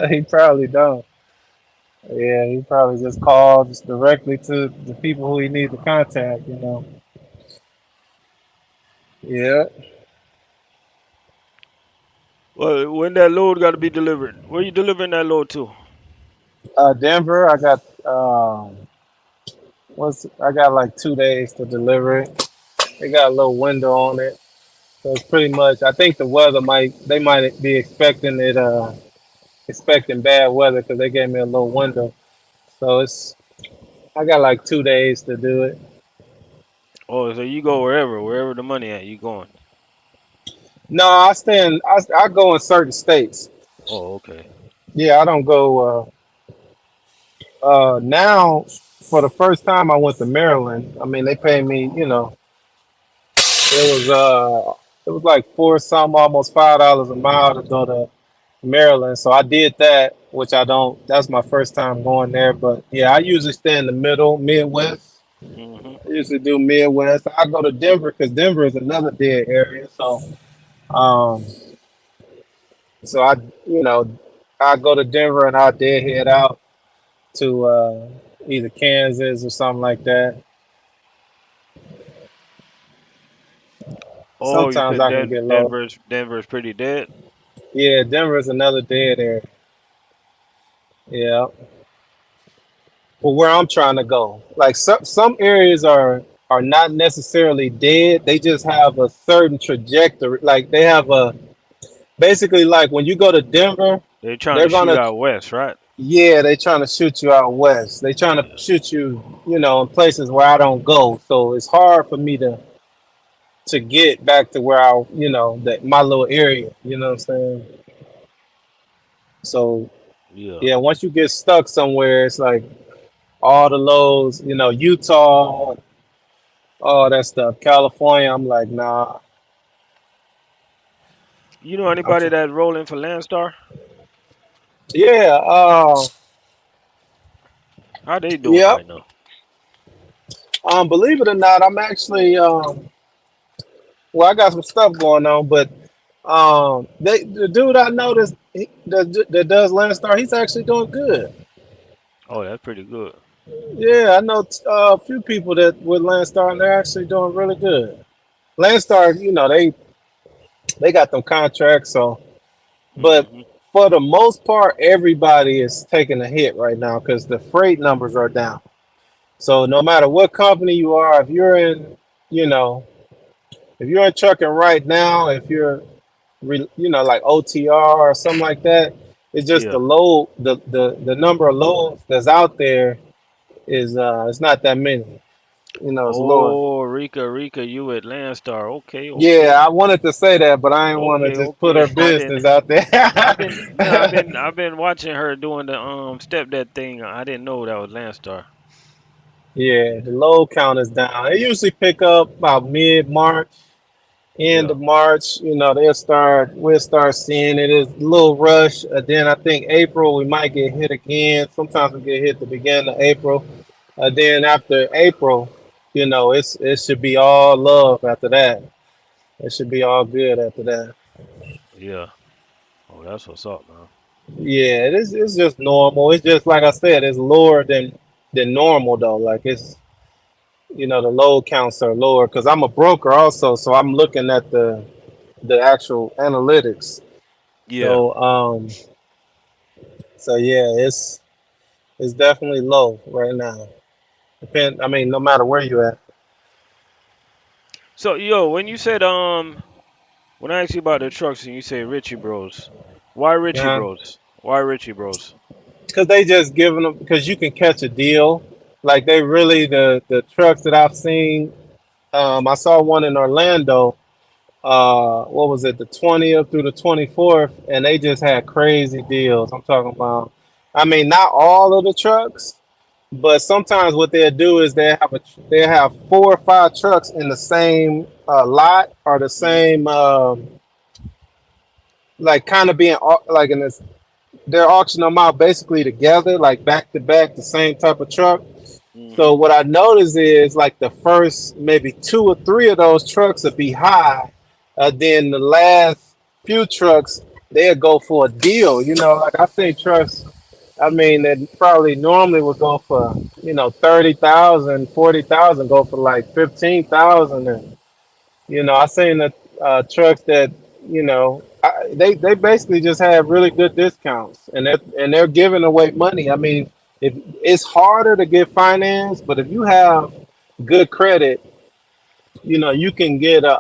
He probably don't. Yeah, he probably just calls directly to the people who he needs to contact. Yeah. Well, when that load got to be delivered, where you delivering that load to? Denver, I got like 2 days to deliver it. They got a little window on it. So it's pretty much. I think the weather they might be expecting bad weather because they gave me a little window. So I got like 2 days to do it. Oh, so you go wherever the money at, you going. No, I go in certain states. Oh, okay. Yeah, I don't go. Now, for the first time, I went to Maryland. I mean, they paid me. It was like four some, almost $5 a mile to go to Maryland. So I did that, which I don't. That's my first time going there. But yeah, I usually stay in the middle, Midwest. Hmm. usually do Midwest. I go to Denver because Denver is another dead area. Um, so you know, I go to Denver and I dead head out to either Kansas or something like that. Oh, you Sometimes said I can get low. Denver's pretty dead. Yeah, Denver is another dead area. Yeah, for where I'm trying to go. Like some areas are not necessarily dead. They just have a certain trajectory. Like they have a basically like when you go to Denver, They're trying to they're shoot gonna out west, right? yeah, they trying to shoot you out west. They trying to Yeah, shoot you, in places where I don't go. So it's hard for me to get back to where that my little area. You know what I'm saying? So yeah. yeah, once you get stuck somewhere, it's like all the lows, Utah, all that stuff. California, I'm like, nah. You know I'm anybody tr- that's rolling for Landstar? yeah, How they doing yep. right now? Believe it or not, I'm actually well, I got some stuff going on, but the dude I noticed that does Landstar, he's actually doing good. Oh, that's pretty good. Yeah, I know a few people that with Landstar, and they're actually doing really good. Landstar, they got them contracts, so but Hmm. for the most part, everybody is taking a hit right now because the freight numbers are down. So no matter what company you are, you know, if you're in trucking right now, if you're, like OTR or something like that, it's just the Yeah. load, the number of loads that's out there is it's not that many. It's lower. Oh, Rika, you at Landstar? Okay, Yeah, okay, I wanted to say that, but I didn't want to just put okay. her business out there. I've been watching her doing the step that thing. I didn't know that was Landstar. Yeah, the load count is down. They usually pick up about mid March, end Yeah, of March. We'll start seeing it. It's a little rush. Then I think April we might get hit again. Sometimes we get hit the beginning of April. Then after April, it should be all love after that. It should be all good after that. yeah. Oh, that's what's up, man. Yeah, it's just normal. It's just like I said, it's lower than normal though. Like it's the load counts are lower because I'm a broker also, so I'm looking at the actual analytics. Yeah. So yeah, it's definitely low right now. I mean, no matter where you at. So, yo, when you said when I asked you about the trucks and you say Richie Bros, why Richie Yeah, Bros? Why Richie Bros? because they just giving them because you can catch a deal. Like they really the trucks that I've seen. I saw one in Orlando. What was it, the 20th through the 24th, and they just had crazy deals. I'm talking about. I mean, not all of the trucks, but sometimes what they'll do is they have 4 or 5 trucks in the same lot or the same like kind of being like in this. They're auctioning them out basically together, like back to back, the same type of truck. So Mm-hmm. what I noticed is like the first maybe 2 or 3 of those trucks would be high, then the last few trucks they'll go for a deal. Like I think trucks. I mean, that probably normally would go for 30,000, 40,000, go for like 15,000, and I seen the trucks that they basically just have really good discounts, and they're giving away money. I mean, if it's harder to get finance, but if you have good credit, you can get a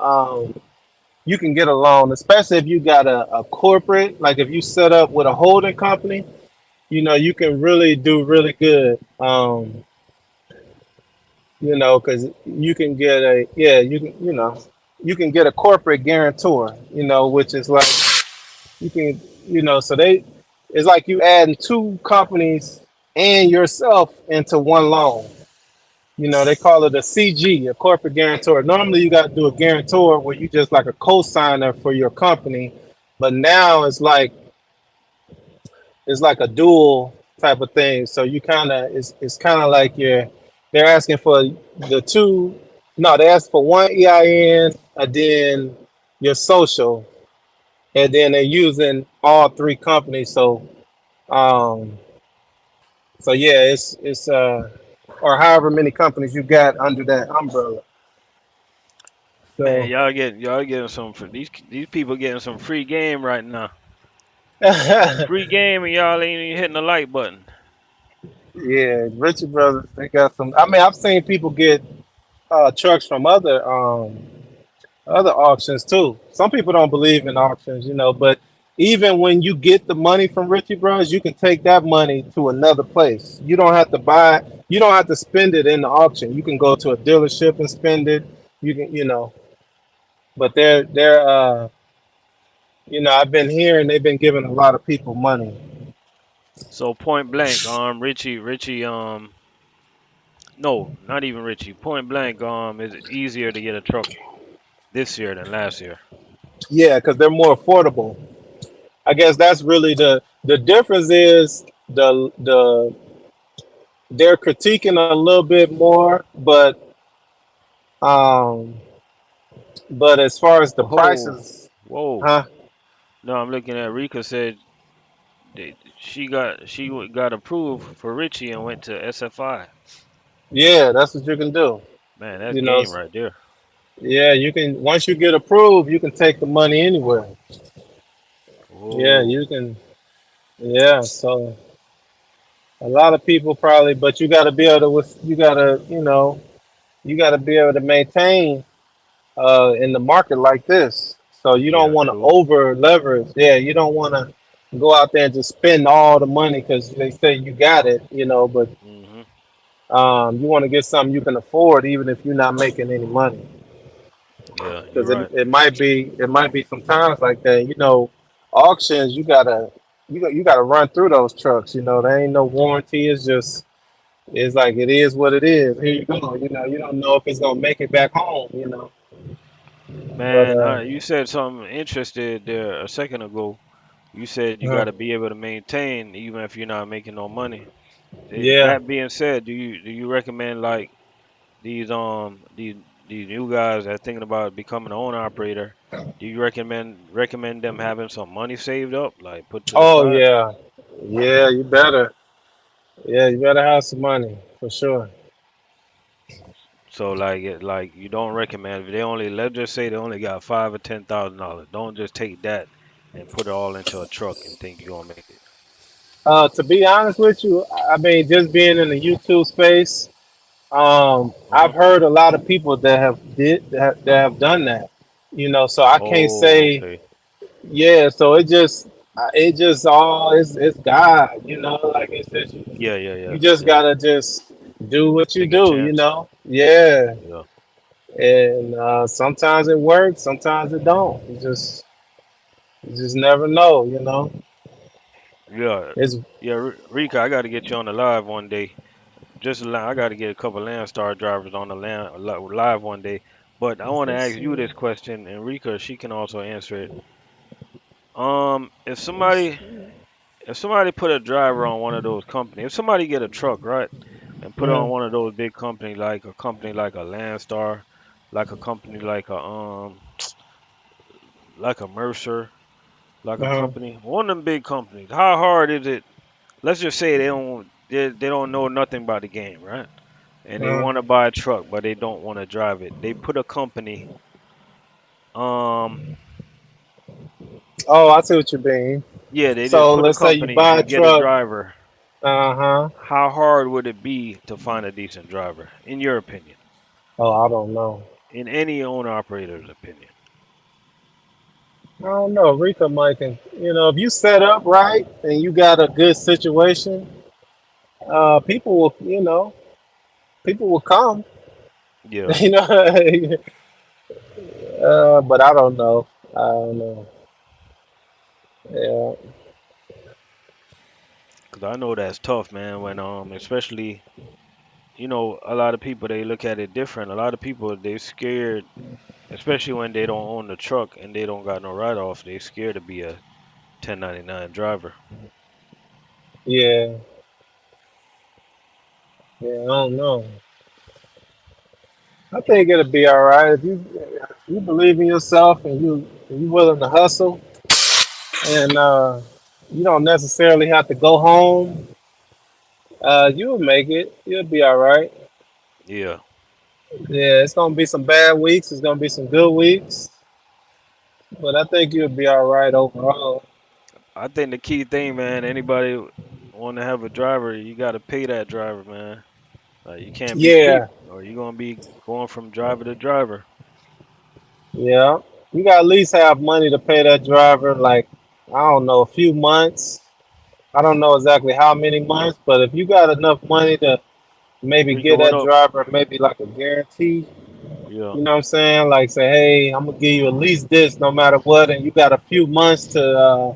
loan, especially if you got a corporate, like if you set up with a holding company, you can really do really good. Because you can get a yeah, you can get a corporate guarantor, which is like you can, so it's like you adding 2 companies and yourself into one loan. They call it a CG, a corporate guarantor. Normally, you got to do a guarantor where you just like a co-signer for your company, but now it's like a dual type of thing. So you kind of it's kind of like They're asking for the two. No, they asked for one EIN and then your social, and then they're using all three companies. Um, so yeah, it's or however many companies you got under that umbrella. Man, So y'all getting some for these people getting some free game right now. yeah, Free game and y'all ain't even hitting the like button. Richard Brothers, they got some. I mean, I've seen people get trucks from other auctions too. Some people don't believe in auctions, but even when you get the money from Richie Bros, you can take that money to another place. You don't have to buy, you don't have to spend it in the auction. You can go to a dealership and spend it. You can, but I've been hearing they've been giving a lot of people money. So point blank, Richie, no, not even Richie. Point blank, is it easier to get a truck this year than last year? Yeah, because they're more affordable. I guess that's really the difference is they're critiquing a little bit more, um but as far as the Oh, prices, whoa. huh? No, I'm looking at Rika said she got approved for Richie and went to SFI. Yeah, that's what you can do. Man, that's You know, game right there. yeah, you can once you get approved, you can take the money anywhere. Yeah, Whoa. you can. Yeah, so a lot of people probably, but you got to be able to, you got to be able to maintain in the market like this. So you don't Yeah, want to true. over leverage. Yeah, you don't want to go out there and just spend all the money because they say you got it, but Mhm. you want to get something you can afford even if you're not making any money. Yeah, you're Because right. it might be some times like that. Auctions you gotta run through those trucks. There ain't no warranty. It's like it is what it is. Here you go. You don't know if it's gonna make it back home. But Man, you said something interested there a second ago. You said you got uh, to be able to maintain even if you're not making no money. yeah. That being said, do you recommend like these new guys that are thinking about becoming an owner operator? Do you recommend them having some money saved up, like put to the Oh side? yeah. Yeah. You better. Yeah. You better have some money for sure. So like you don't recommend if they only let's just say they only got $5,000 or $10,000. Don't just take that and put it all into a truck and think you're gonna make it. To be honest with you, I mean, just being in the YouTube space, I've Hmm. heard a lot of people that have done that. So I can't Oh, say. okay. Yeah, so it just all it's God, like it's just Yeah, yeah, yeah, you just yeah. gotta just do what you Take a chance. do. Yeah, Yeah, and sometimes it works, sometimes it don't. You just never know. yeah, It's yeah. Rika, I got to get you on the live one day. I got to get a couple Landstar drivers on the live one day. But I want to ask you this question, and Rika, she can also answer it. If somebody put a driver on one of those companies, if somebody get a truck, right, and put it on Mhm, one of those big company like a Landstar, like a company like a Mercer, like a uh-huh, company, one of them big companies, how hard is it? Let's just say they don't know nothing about the game, right? And they uh-huh. want to buy a truck, but they don't want to drive it. They put a company, um, Oh, I see what you mean. yeah, they just So put a let's say you company buy a and get a truck. driver. Uh-huh. How hard would it be to find a decent driver, in your opinion? Oh, I don't know. In any owner operator's opinion? I don't know. Rika might can, if you set up right and you got a good situation, people will come. Yeah, you know, but I don't know. I don't know. Yeah, because I know that's tough, man. When especially a lot of people they look at it different. A lot of people they scared, especially when they don't own the truck and they don't got no write off. They scared to be a 1099 driver. yeah, yeah. I don't know. I think it'll be all right if you believe in yourself and you willing to hustle and you don't necessarily have to go home. You'll make it. You'll be all right. Yeah, Yeah, it's gonna be some bad weeks. It's gonna be some good weeks, but I think you'll be all right overall. I think the key thing, man, anybody want to have a driver, you got to pay that driver, man. Like you can't be cheap, Yeah, or you're gonna be going from driver to driver. yeah. You got to at least have money to pay that driver. Like I don't know, a few months. I don't know exactly how many months, but if you got enough money to maybe Rico, give what that up? driver maybe like a guarantee, Yeah. you know what I'm saying? Like say, hey, I'm gonna give you at least this no matter what, and you got a few months to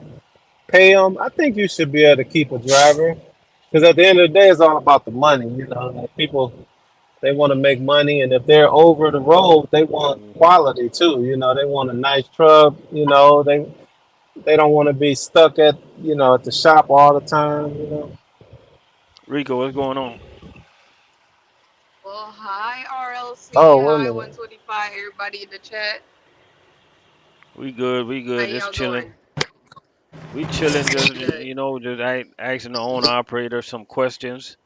pay them. I think you should be able to keep a driver because at the end of the day, it's all about the money. You know, like people they want to make money, and if they're over the road, they want Hmm. quality too. You know, they want a nice truck. You know, they don't want to be stuck at at the shop all the time. You know. Rico, what's going on? Well, hi RLC, Oh, wait a hi minute. 125, everybody in the chat. We good, we How good. Just y'all doing? chilling. We chilling, just Good. just asking the owner operator some questions.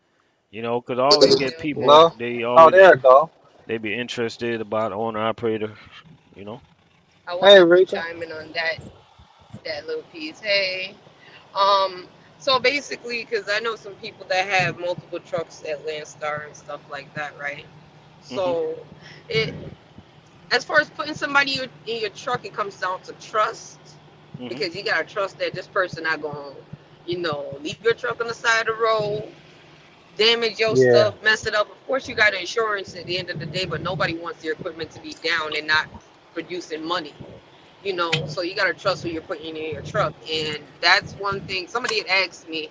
Cause I always Okay, get okay. people No. they Oh, always there it go. they be interested about owner operator. You know. I Hey, wanted to Rika. chime in on that little piece. Hey, um, so basically, because I know some people that have multiple trucks at Landstar and stuff like that, right? Mhm. So, it as far as putting somebody in your truck, it comes down to trust Mhm. because you gotta trust that this person not gonna, leave your truck on the side of the road, damage your Yeah. stuff, mess it up. Of course, you got insurance at the end of the day, but nobody wants their equipment to be down and not producing money. So you got to trust who you're putting in your truck. And that's one thing. Somebody had asked me,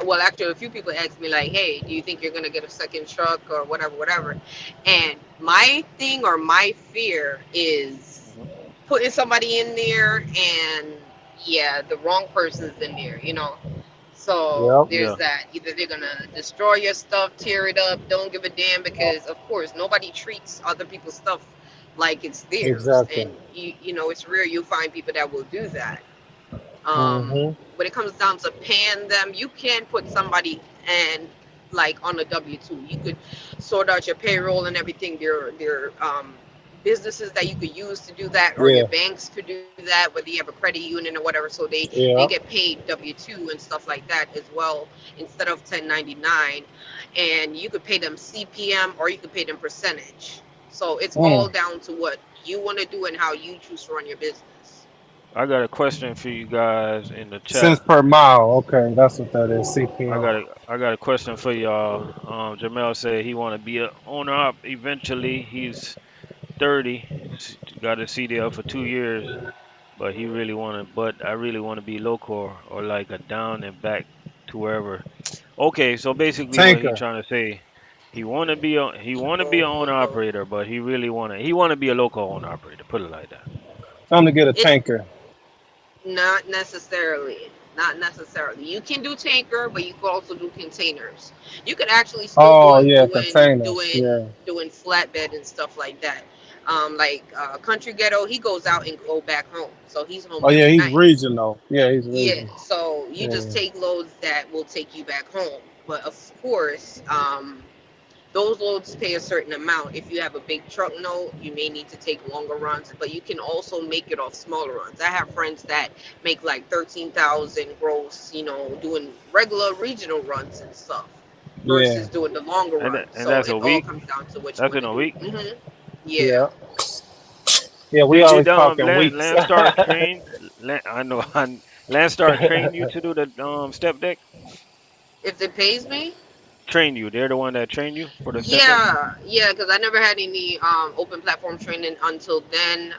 well, actually, a few people asked me, like, hey, do you think you're going to get a second truck or whatever, whatever. And my thing or my fear is Mhm. putting somebody in there and, yeah, the wrong person's in there. So Yep. there's Yeah. that. Either they're gonna destroy your stuff, tear it up, don't give a damn because of course nobody treats other people's stuff like it's theirs. Exactly. And it's rare you find people that will do that. Mhm. When it comes down to paying them, you can put somebody and like on a W-2. You could sort out your payroll and everything. There businesses that you could use to do that, or your Yeah. banks could do that, whether you have a credit union or whatever. So they Yeah. get paid W-2 and stuff like that as well instead of 1099. And you could pay them CPM or you could pay them percentage. So it's all Mm. down to what you want to do and how you choose to run your business. I got a question for you guys in the chat. Cents per mile. Okay, that's what that is. I CPM. got a I got a question for y'all. Jamel said he want to be a owner op eventually. He's 30. Got a CDL for 2 years, but he really want to. But I really want to be local or like a down and back to wherever. Okay, so basically what he Tanker. trying to say, he want to be an owner operator, but he want to be a local owner operator. Put it like that. Time to get a It tanker. Not necessarily. Not necessarily. You can do tanker, but you could also do containers. You could actually still do Oh it yeah, doing containers. doing Yeah. doing flatbed and stuff like that. Like Country Ghetto, he goes out and go back home, so he's home Oh yeah, every he's night. regional. Yeah, he's Yeah, regional. so you just Yeah. take loads that will take you back home. But of course, those loads pay a certain amount. If you have a big truck note, you may need to take longer runs, but you can also make it off smaller runs. I have friends that make like 13,000 gross, doing regular regional runs and stuff Yeah. versus doing the longer And runs. and So that's a it all week. comes down to what you That's want in to a do. week. Yeah. Yeah. Yeah, we Did always talking weeks. Landstar train? I know. Landstar train you to do the step deck. If it pays me, Train you. They're the one that train you for the step deck. yeah, because I never had any open platform training until then.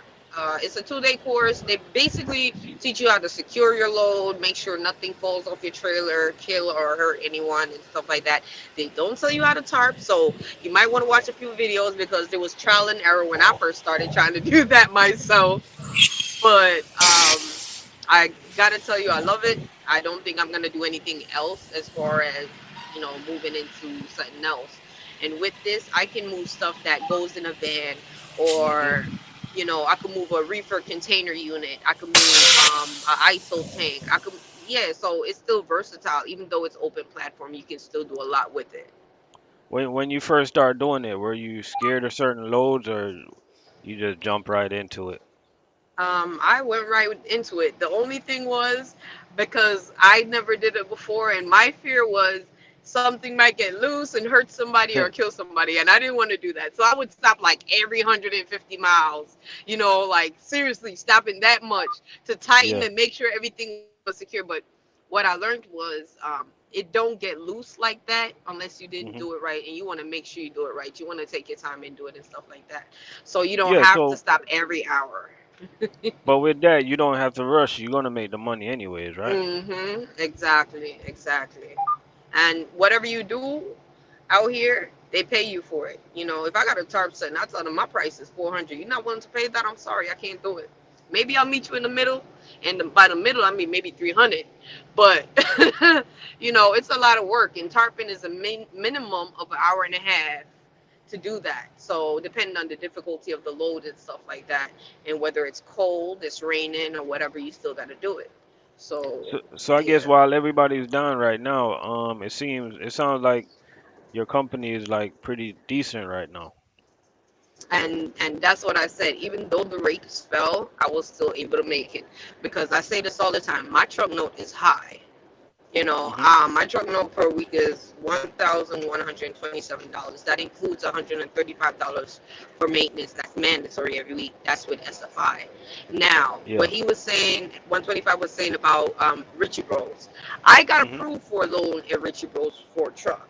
It's a 2-day course. They basically teach you how to secure your load, make sure nothing falls off your trailer, kill or hurt anyone, and stuff like that. They don't tell you how to tarp, so you might want to watch a few videos because there was trial and error when I first started trying to do that myself. But I gotta tell you, I love it. I don't think I'm gonna do anything else as far as moving into something else. And with this, I can move stuff that goes in a van, Mhm. or I could move a reefer container unit. I could move a ISO tank. I could, yeah. So it's still versatile, even though it's open platform. You can still do a lot with it. When you first started doing it, were you scared of certain loads, or you just jump right into it? I went right into it. The only thing was, because I never did it before, and my fear was something might get loose and hurt somebody or kill somebody, and I didn't want to do that. So I would stop like every 150 miles, like seriously stopping that much to tighten Yeah. and make sure everything was secure. But what I learned was, it don't get loose like that unless you didn't do Mhm. it right, and you want to make sure you do it right. You want to take your time and do it and stuff like that. So you don't Yeah. have to So, stop every hour. but with that, you don't have to rush. You're gonna make the money anyways, right? Exactly, exactly. And whatever you do out here, they pay you for it. If I got a tarp set and I tell them my price is 400, you're not willing to pay that, I'm sorry, I can't do it. Maybe I'll meet you in the middle, and by the middle I mean maybe 300. But it's a lot of work, and tarping is a minimum of an hour and a half to do that. So depending on the difficulty of the load and stuff like that, and whether it's cold, it's raining, or whatever, you still got to do it. So So I guess yeah. while everybody's down right now, it sounds like your company is like pretty decent right now. And that's what I said. Even though the rates fell, I was still able to make it, because I say this all the time. My truck note is high. Mhm. My truck note per week is $1,127. That includes $135 for maintenance. That's mandatory every week. That's with SFI. Now, what Yeah. he was saying, 125 was saying about Richie Bros. I got Mhm. approved for a loan at Richie Bros for a truck.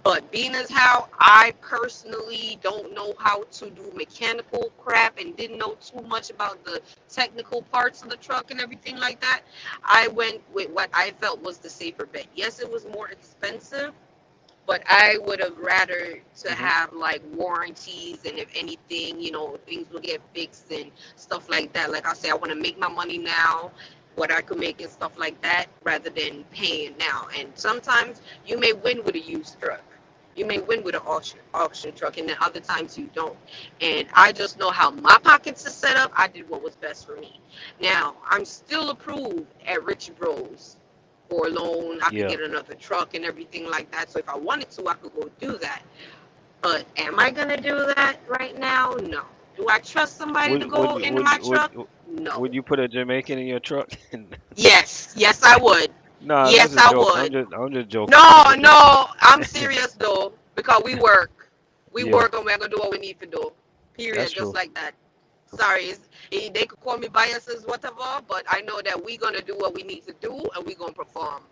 But being as how I personally don't know how to do mechanical crap and didn't know too much about the technical parts of the truck and everything like that, I went with what I felt was the safer bet. Yes, it was more expensive, but I would have rather to Mhm. have like warranties, and if anything, things will get fixed and stuff like that. Like I say, I want to make my money now, what I could make and stuff like that, rather than paying now. And sometimes you may win with a used truck. You may win with an auction truck, and then other times you don't. And I just know how my pockets are set up. I did what was best for me. Now I'm still approved at Rich Bros for a loan. I could Yeah. get another truck and everything like that. So if I wanted to, I could go do that. But am I gonna do that right now? No. Do I trust somebody to Would would go you into would my you would truck? No. would you put a Jamaican in your truck? Yes, yes, I would. Nah, that's Yes, a I joke. would. I'm just joking. I'm No, just joking. no, I'm serious though, because we work. We Yeah, work and we're gonna do what we need to do. that's Period. Just true. like that. Sorry, they could call me biases, whatever, but I know that we're gonna do what we need to do and we're gonna perform.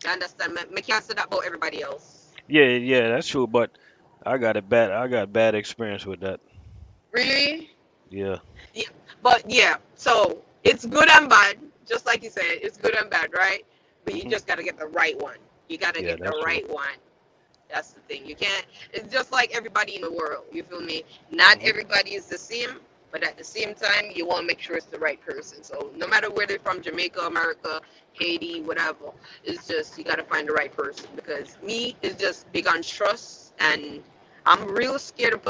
You understand? Me can't say that about everybody else. Yeah, yeah, that's true. But I got bad experience with that. Really? Yeah. Yeah. But yeah, so it's good and bad. Just like you said, it's good and bad, right? But you Mhm. just gotta get the right one. You gotta Yeah, get the that's true. right one. That's the thing. You can't. It's just like everybody in the world. You feel me? Not Mhm. everybody is the same, but at the same time, you want to make sure it's the right person. So no matter where they're from, Jamaica, America, Haiti, whatever, it's just you got to find the right person. Because me is just big on trust, and I'm real scared of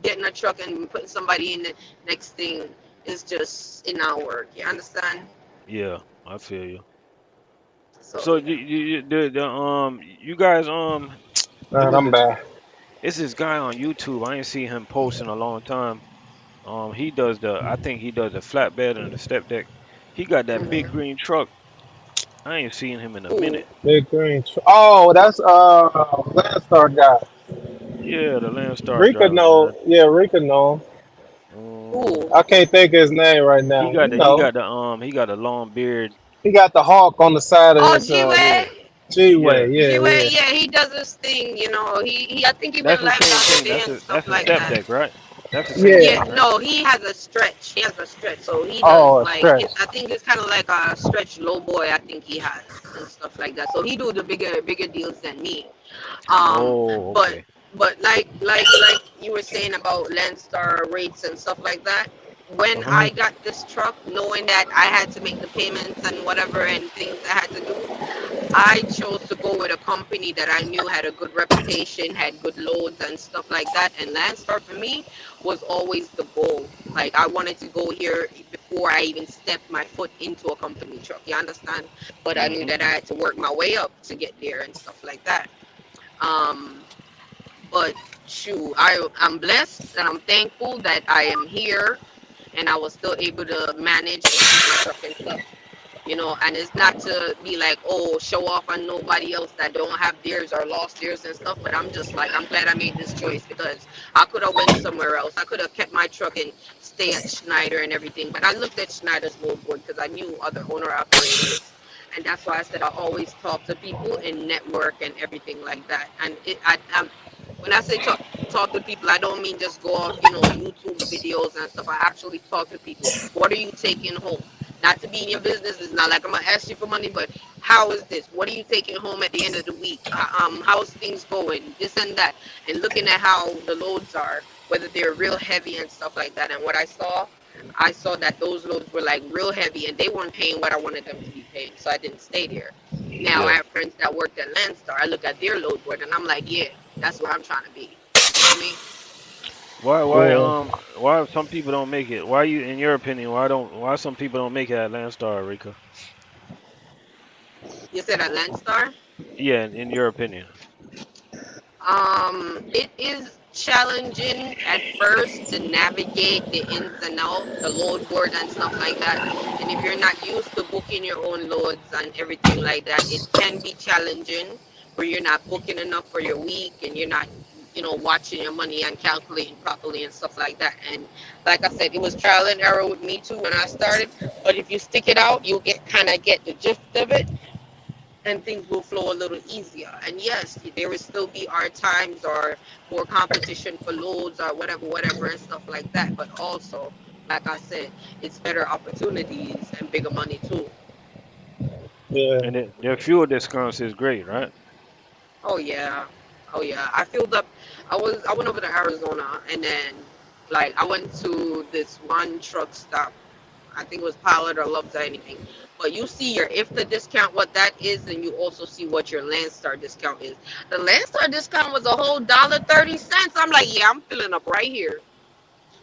getting a truck and putting somebody in. The next thing is just in our work. You understand? Yeah, I feel you. So So yeah. you guys it Man, was I'm this back. it's this guy on YouTube. I ain't seen him post in a long time. He does I think he does the flatbed and the step deck. He got that big Hmm. green truck. I ain't seen him in a Ooh, minute. Big green. Oh, that's Landstar guy. Yeah, the Landstar Rika driver, know. man. Yeah, Rika know. ooh. I can't think of his name right He now. got You know, he got a long beard. he got the hawk on the side of Oh, his Yeah, G-Way. G-way. yeah. Yeah, G-Way, yeah. yeah, he does his thing, I think he That's went the live the same other thing. day and stuff That's a like step that. deck, right? That's the same Yeah. Yeah, thing, right? no, he has a stretch. He has a stretch, so he does Oh, a like stretch. I think it's kind of like a stretch low boy. I think he has and stuff like that. So he do the bigger deals than me. Um, Oh, but okay. like you were saying about Landstar rates and stuff like that. When Hmm. I got this truck, knowing that I had to make the payments and whatever and things I had to do, I chose to go with a company that I knew had a good reputation, had good loads and stuff like that. And Landstar for me was always the goal. Like I wanted to go here before I even stepped my foot into a company truck. You understand? But I knew Mhm. that I had to work my way up to get there and stuff like that. Um, but shoot, I'm blessed and I'm thankful that I am here and I was still able to manage and keep my truck and stuff. And it's not to be like, oh, show off on nobody else that don't have theirs or lost theirs and stuff. But I'm just like, I'm glad I made this choice because I could have went somewhere else. I could have kept my truck and stay at Schneider and everything. But I looked at Schneider's load board because I knew other owner operators. And that's why I said I always talk to people and network and everything like that. And when I say talk to people, I don't mean just go off, YouTube videos and stuff. I actually talk to people. What are you taking home? Not to be in your business. It's not like I'm gonna ask you for money, but how is this? What are you taking home at the end of the week? How's things going? This and that, and looking at how the loads are, whether they're real heavy and stuff like that. And what I saw that those loads were like real heavy, and they weren't paying what I wanted them to be paying, so I didn't stay there. Now I Yeah. have friends that worked at Landstar. I look at their load board, and I'm like, yeah, that's where I'm trying to be. You feel me? Why why Yeah. um why some people don't make it? Why you in your opinion, why some people don't make it at Landstar, Rika? You said at Landstar. Yeah, in your opinion. It is challenging at first to navigate the ins and out, the load board and stuff like that. And if you're not used to booking your own loads and everything like that, it can be challenging where you're not booking enough for your week and you're not, watching your money and calculating properly and stuff like that. And like I said, it was trial and error with me too when I started. But if you stick it out, you'll get the gist of it and things will flow a little easier. And yes, there will still be hard times or more competition for loads or whatever, and stuff like that. But also, like I said, it's better opportunities and bigger money too. Yeah. And their fuel discounts is great, right? Oh yeah, oh yeah. I filled up. I went over to Arizona and then like I went to this one truck stop. I think it was Pilot or Loves or anything. But you see your IFTA discount, what that is, and you also see what your Landstar discount is. The Landstar discount was a whole $1.30. I'm like, yeah, I'm filling up right here.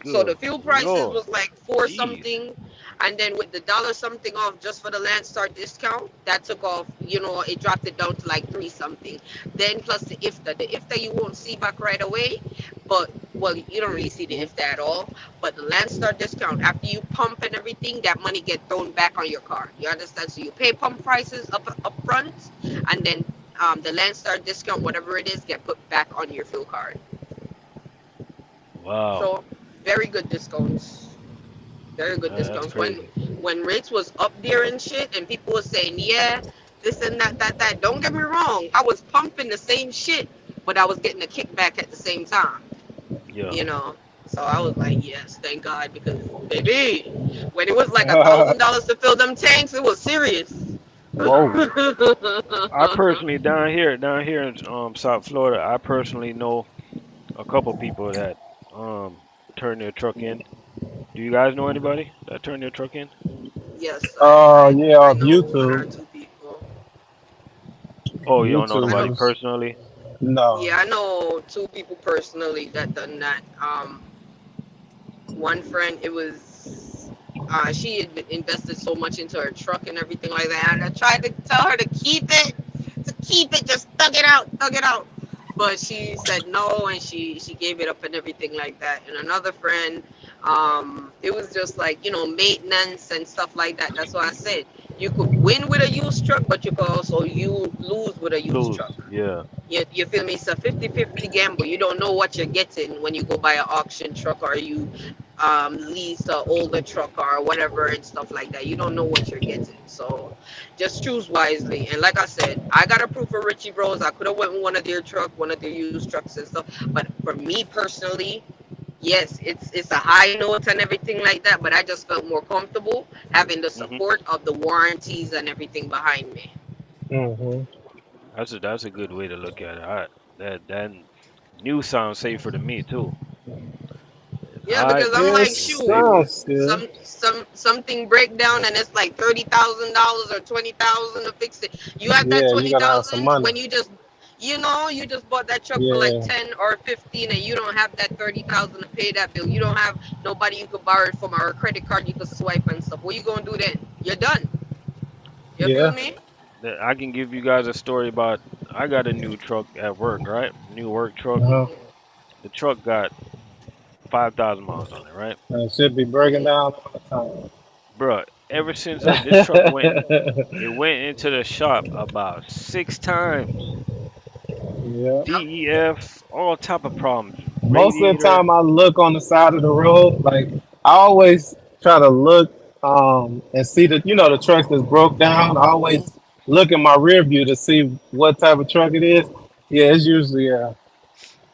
So the Good fuel prices Lord. was like four Jeez. something, and then with the dollar something off just for the Landstar discount, that took off. It dropped it down to like three something. Then plus the IFTA you won't see back right away, but well, you don't really see the Mhm. IFTA at all. But the Landstar discount, after you pump and everything, that money get thrown back on your card. You understand? So you pay pump prices up front, and then the Landstar discount, whatever it is, get put back on your fuel card. Wow. So very good discounts. Very good That's discounts. When crazy. when rates was up there and shit, and people was saying, yeah, this and that. Don't get me wrong, I was pumping the same shit, but I was getting a kickback at the same time. Yeah. You know. So I was like, yes, thank God, because baby, when it was like $1,000 to fill them tanks, it was serious. Whoa. I personally down here in South Florida, I personally know a couple people that um turn their truck in. Do you guys know anybody that turn their truck in? Yes, I, I Yeah, I off know one or YouTube. two people. Oh, you don't know I nobody know. YouTubers. personally? No. Yeah, I know two people personally that done that. One friend, it was she had invested so much into her truck and everything like that, and I tried to tell her to keep it, just thug it out, but she said no, and she gave it up and everything like that. And another friend, it was just like maintenance and stuff like that. That's why I said you could win with a used truck, but you could also you lose with a used Lose. truck. Yeah. You feel me? It's a 50-50 gamble. You don't know what you're getting when you go buy an auction truck or you lease an older truck or whatever and stuff like that. You don't know what you're getting. So just choose wisely. And like I said, I got approved for Richie Bros. I could have went with one of their used trucks and stuff. But for me personally, yes, it's a high note and everything like that. But I just felt more comfortable having the Mhm. support of the warranties and everything behind me. Hmm. That's a good way to look at it. That new sounds safer to me too. Yeah, All right, because I'm Yeah, like, shoot, maybe. sounds good. something break down and it's like $30,000 or 20,000 to fix it. You have that Yeah, you twenty gotta have some thousand money. when you just bought that truck for like Yeah, 10 or 15, and you don't have that 30,000 to pay that bill. You don't have nobody you could borrow it from or a credit card you could swipe and stuff. What you gonna do then? You're done. You feel yeah. me? I can give you guys a story about. I got a new truck at work, right? New work truck. Uh-huh. The truck got 5,000 miles on it, right? It should be breaking down all the Bruh, ever since this truck went, time. it went into the shop about 6 times. Yeah. Yep. DEF, all type of problems. Most of the Radiator. time, I look on the side of the road. Like I always try to look and see the the trucks that's broke down. I Hmm. always look in my rear view to see what type of truck it is. Yeah,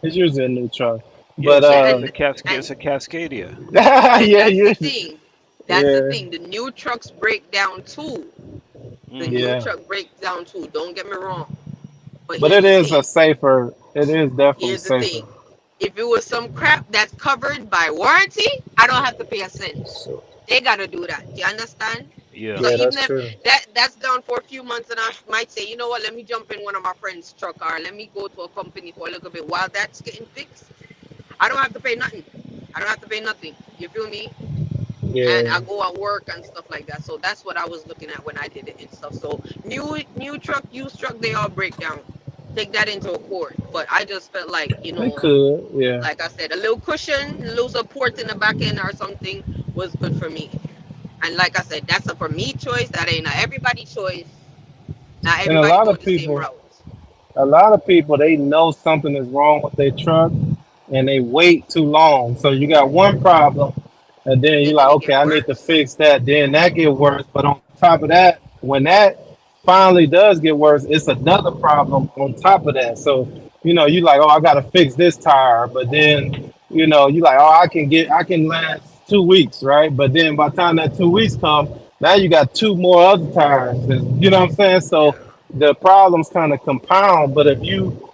it's usually a new truck. Yeah, But Yeah, it's a Cascadia. and yeah, that's the usually thing. That's the yeah, thing. The new trucks break down too. The Hmm. new yeah. truck breaks down too. Don't get me wrong. But But here's it the is a thing. safer. It is definitely Here's the safer. thing. If it was some crap that's covered by warranty, I don't have to pay a cent. So, They gotta do that. You understand? Yeah. So yeah, even that's if true. that's done for a few months, and I might say, you know what, let me jump in one of my friends' truck, or let me go to a company for a little bit while that's getting fixed. I don't have to pay nothing. I don't have to pay nothing. You feel me? And Yeah, I go at work and stuff like that. So that's what I was looking at when I did it and stuff. So new truck, used truck, they all break down. Take that into accord. But I just felt like, they could. Yeah. like I said, a little cushion, a little support in the back end or something was good for me. And like I said, that's a for me choice. That ain't a everybody choice. Not And a everybody lot go of the same people, route. they know something is wrong with their truck, and they wait too long. So you got one problem, and then you're And like, then it okay, get I need to worse. fix that. Then that get worse. But on top of that, when that finally does get worse, it's another problem on top of that. So you like, oh, I got to fix this tire, but then you like, oh, I can last 2 weeks, right? But then by the time that 2 weeks come, now you got two more other tires. And, you know what I'm saying? So Yeah. the problems kind of compound. But if you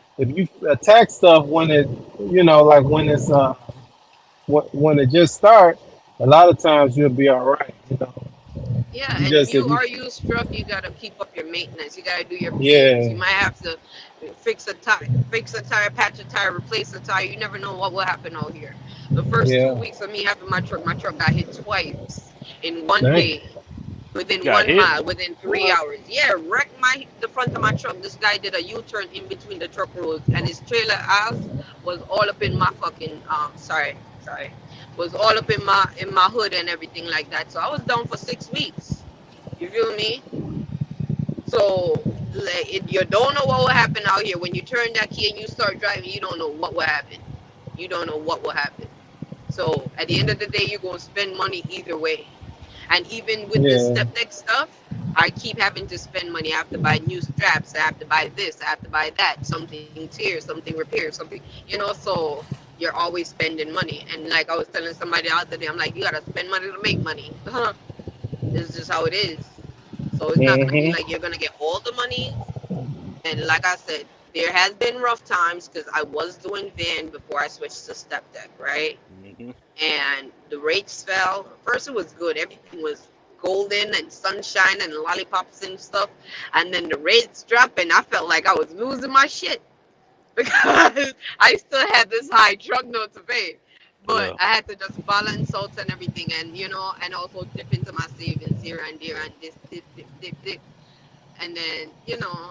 attack stuff when it like when it's when it just start, a lot of times you'll be all right. Yeah, You and just if new you or used truck, you gotta keep up your maintenance. You gotta do your PMs. yeah, You might have to fix a tire, patch a tire, replace a tire. You never know what will happen out here. The first two yeah, weeks of me having my truck got hit twice in one dang, day, within Got one hit. mile, within three what? hours. Yeah, wrecked the front of my truck. This guy did a U-turn in between the truck roads, and his trailer ass was all up in my fucking sorry, was all up in my hood and everything like that. So I was down for 6 weeks. You feel me? So like you don't know what will happen out here when you turn that key and you start driving. You don't know what will happen. You don't know what will happen. So at the end of the day, you're gonna spend money either way. And even with this Yeah, step deck stuff, I keep having to spend money. I have to buy new straps. I have to buy this. I have to buy that. Something tear, something repair, something, so you're always spending money. And like I was telling somebody the other day, I'm like, you gotta spend money to make money. This is just how it is. So it's not gonna be hmm, like you're gonna get all the money. And like I said, there has been rough times because I was doing van before I switched to step deck, right? Hmm. And the rates fell. First, it was good. Everything was golden and sunshine and lollipops and stuff. And then the rates dropped, and I felt like I was losing my shit because I still had this high truck note to pay. But Yeah. I had to just balance out and everything, and and also dip into my savings here and there, and this dip, dip, dip, dip. And then,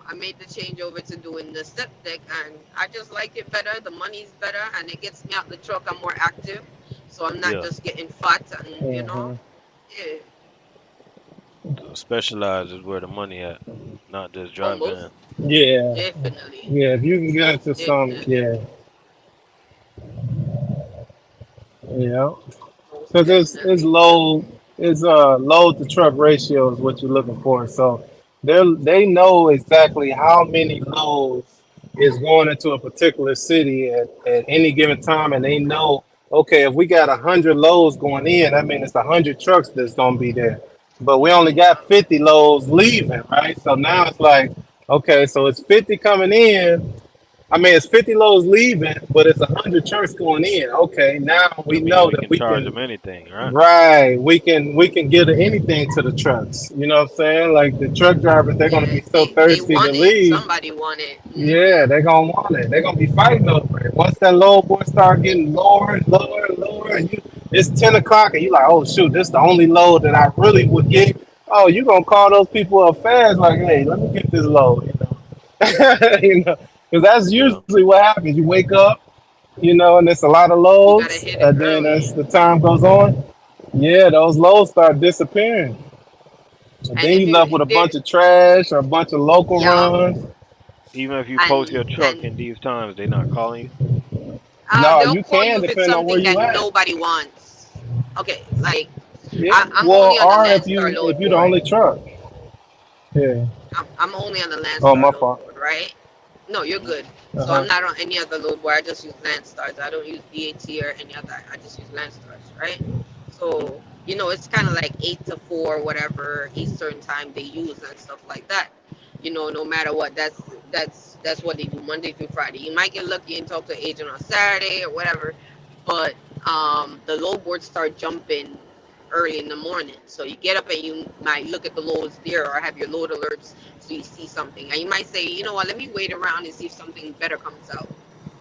I made the change over to doing the step deck, and I just like it better. The money's better, and it gets me out the truck. I'm more active, so I'm not Yeah. just getting fat, and hmm, yeah, So specialized is where the money at, not just driving almost in. yeah, definitely, yeah. If you can get into some, definitely, yeah, yeah. most Because it's definitely. load to truck ratio is what you're looking for. So they know exactly how many loads is going into a particular city at any given time, and they know, okay, if we got 100 loads going in, I mean it's 100 trucks that's gonna be there. But we only Yeah, got 50 loads leaving, right? So now it's like, okay, so it's 50 coming in, I mean, it's 50 loads leaving, but it's 100 trucks going in. Okay, now I we mean, know we that can we charge can. them anything, right? Right, we can give anything to the trucks. You know what I'm saying? Like the truck drivers, they're gonna Yeah, be so they thirsty to want it. leave. Somebody want it. Yeah, they're gonna want it. They're gonna be fighting over it. Once that load boy start getting lower and lower and lower, and it's 10 o'clock, and you like, oh shoot, this is the only load that I really would get. Oh, you gonna call those people up fast? Like, hey, let me get this load. You know, because that's Yeah. usually what happens. You wake up, and it's a lot of You gotta loads, hit it and then as early. the time goes on, yeah, those loads start disappearing. And And then if you you left with a there, bunch of trash or a bunch of local yeah, runs. Even if you post and your truck then in these times, they not calling you. No, they'll you call you can if it's depend on where something you that at. nobody wants. Okay, like Yeah. I'm Well, only on the or Landstar if load you're the board. only truck. Yeah. I'm only on the Oh, Landstar my load fault. board, right? No, you're Hmm. good. Uh So huh. I'm not on any other load board. I just use Landstars. I don't use DAT or any other. I just use Landstars, right? Hmm. So it's kind of like 8 to 4, whatever Eastern time they use and stuff like that. No matter what, that's what they do Monday through Friday. You might get lucky and talk to an agent on Saturday or whatever, but the load boards start jumping early in the morning. So you get up and you might look at the loads there or have your load alerts so you see something. And you might say, you know what, let me wait around and see if something better comes out.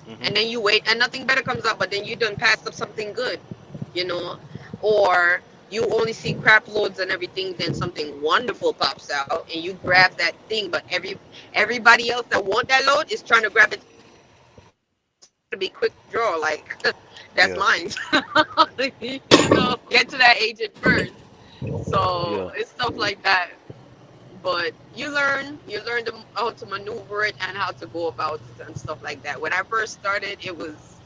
Hmm. And then you wait and nothing better comes out, but then you done passed up something good, you know? Or you only see crap loads and everything, then something wonderful pops out and you grab that thing, but everybody else that want that load is trying to grab it too. So it's got to be quick draw, like that's mine. Yeah. Get to that agent first. So Yeah. it's stuff like that. But you learn how to maneuver it and how to go about it and stuff like that. When I first started, it was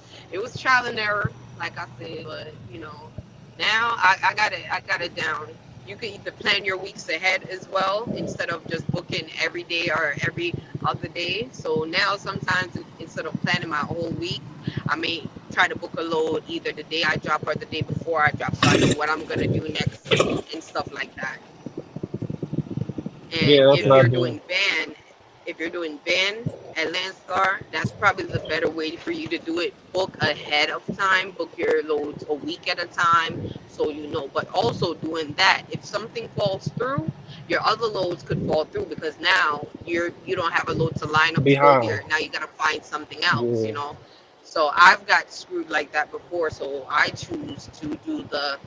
trial and error, like I said. But now I got it down. You can either plan your weeks ahead as well instead of just booking every day or every other day. So now sometimes instead of planning my whole week, I may try to book a load either the day I drop or the day before I drop, so I know what I'm gonna do next and stuff like that. And Yeah, that's if what I you're do. doing van at Landstar, that's probably the better way for you to do it. Book ahead of time, book your loads a week at a time so you know. But also doing that, if something falls through, your other loads could fall through because now you don't have a load to line up to go Behind. there. Now you gotta find something else. Yeah. So I've got screwed like that before. So I choose to do the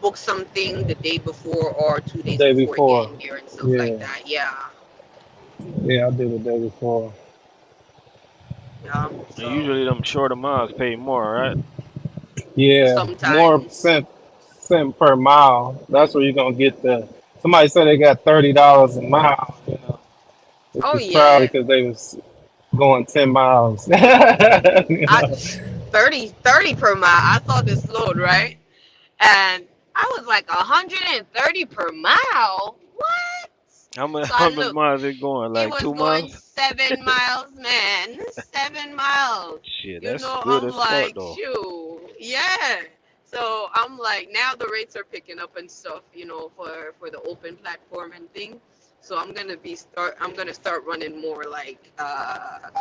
book something the day before or two The days day before before. getting there and stuff like Yeah. that. Yeah. Yeah, I did the day before. Yeah. And So usually them shorter miles pay more, right? Yeah. More sometimes. cent per mile. That's where you're gonna get the. Somebody said they got $30 a mile. Which Oh is probably yeah. because they was going 10 miles. you I know. 30 per mile. I saw this load, right? And I was like 130 per mile. What? How many So I how many looked. miles it going? It Like was two going miles? 7 miles, man. 7 miles. Shit, that's good I'm as fuck like, though. shoo. Yeah. So I'm like, now the rates are picking up and stuff, for the open platform and thing. So I'm gonna start running more like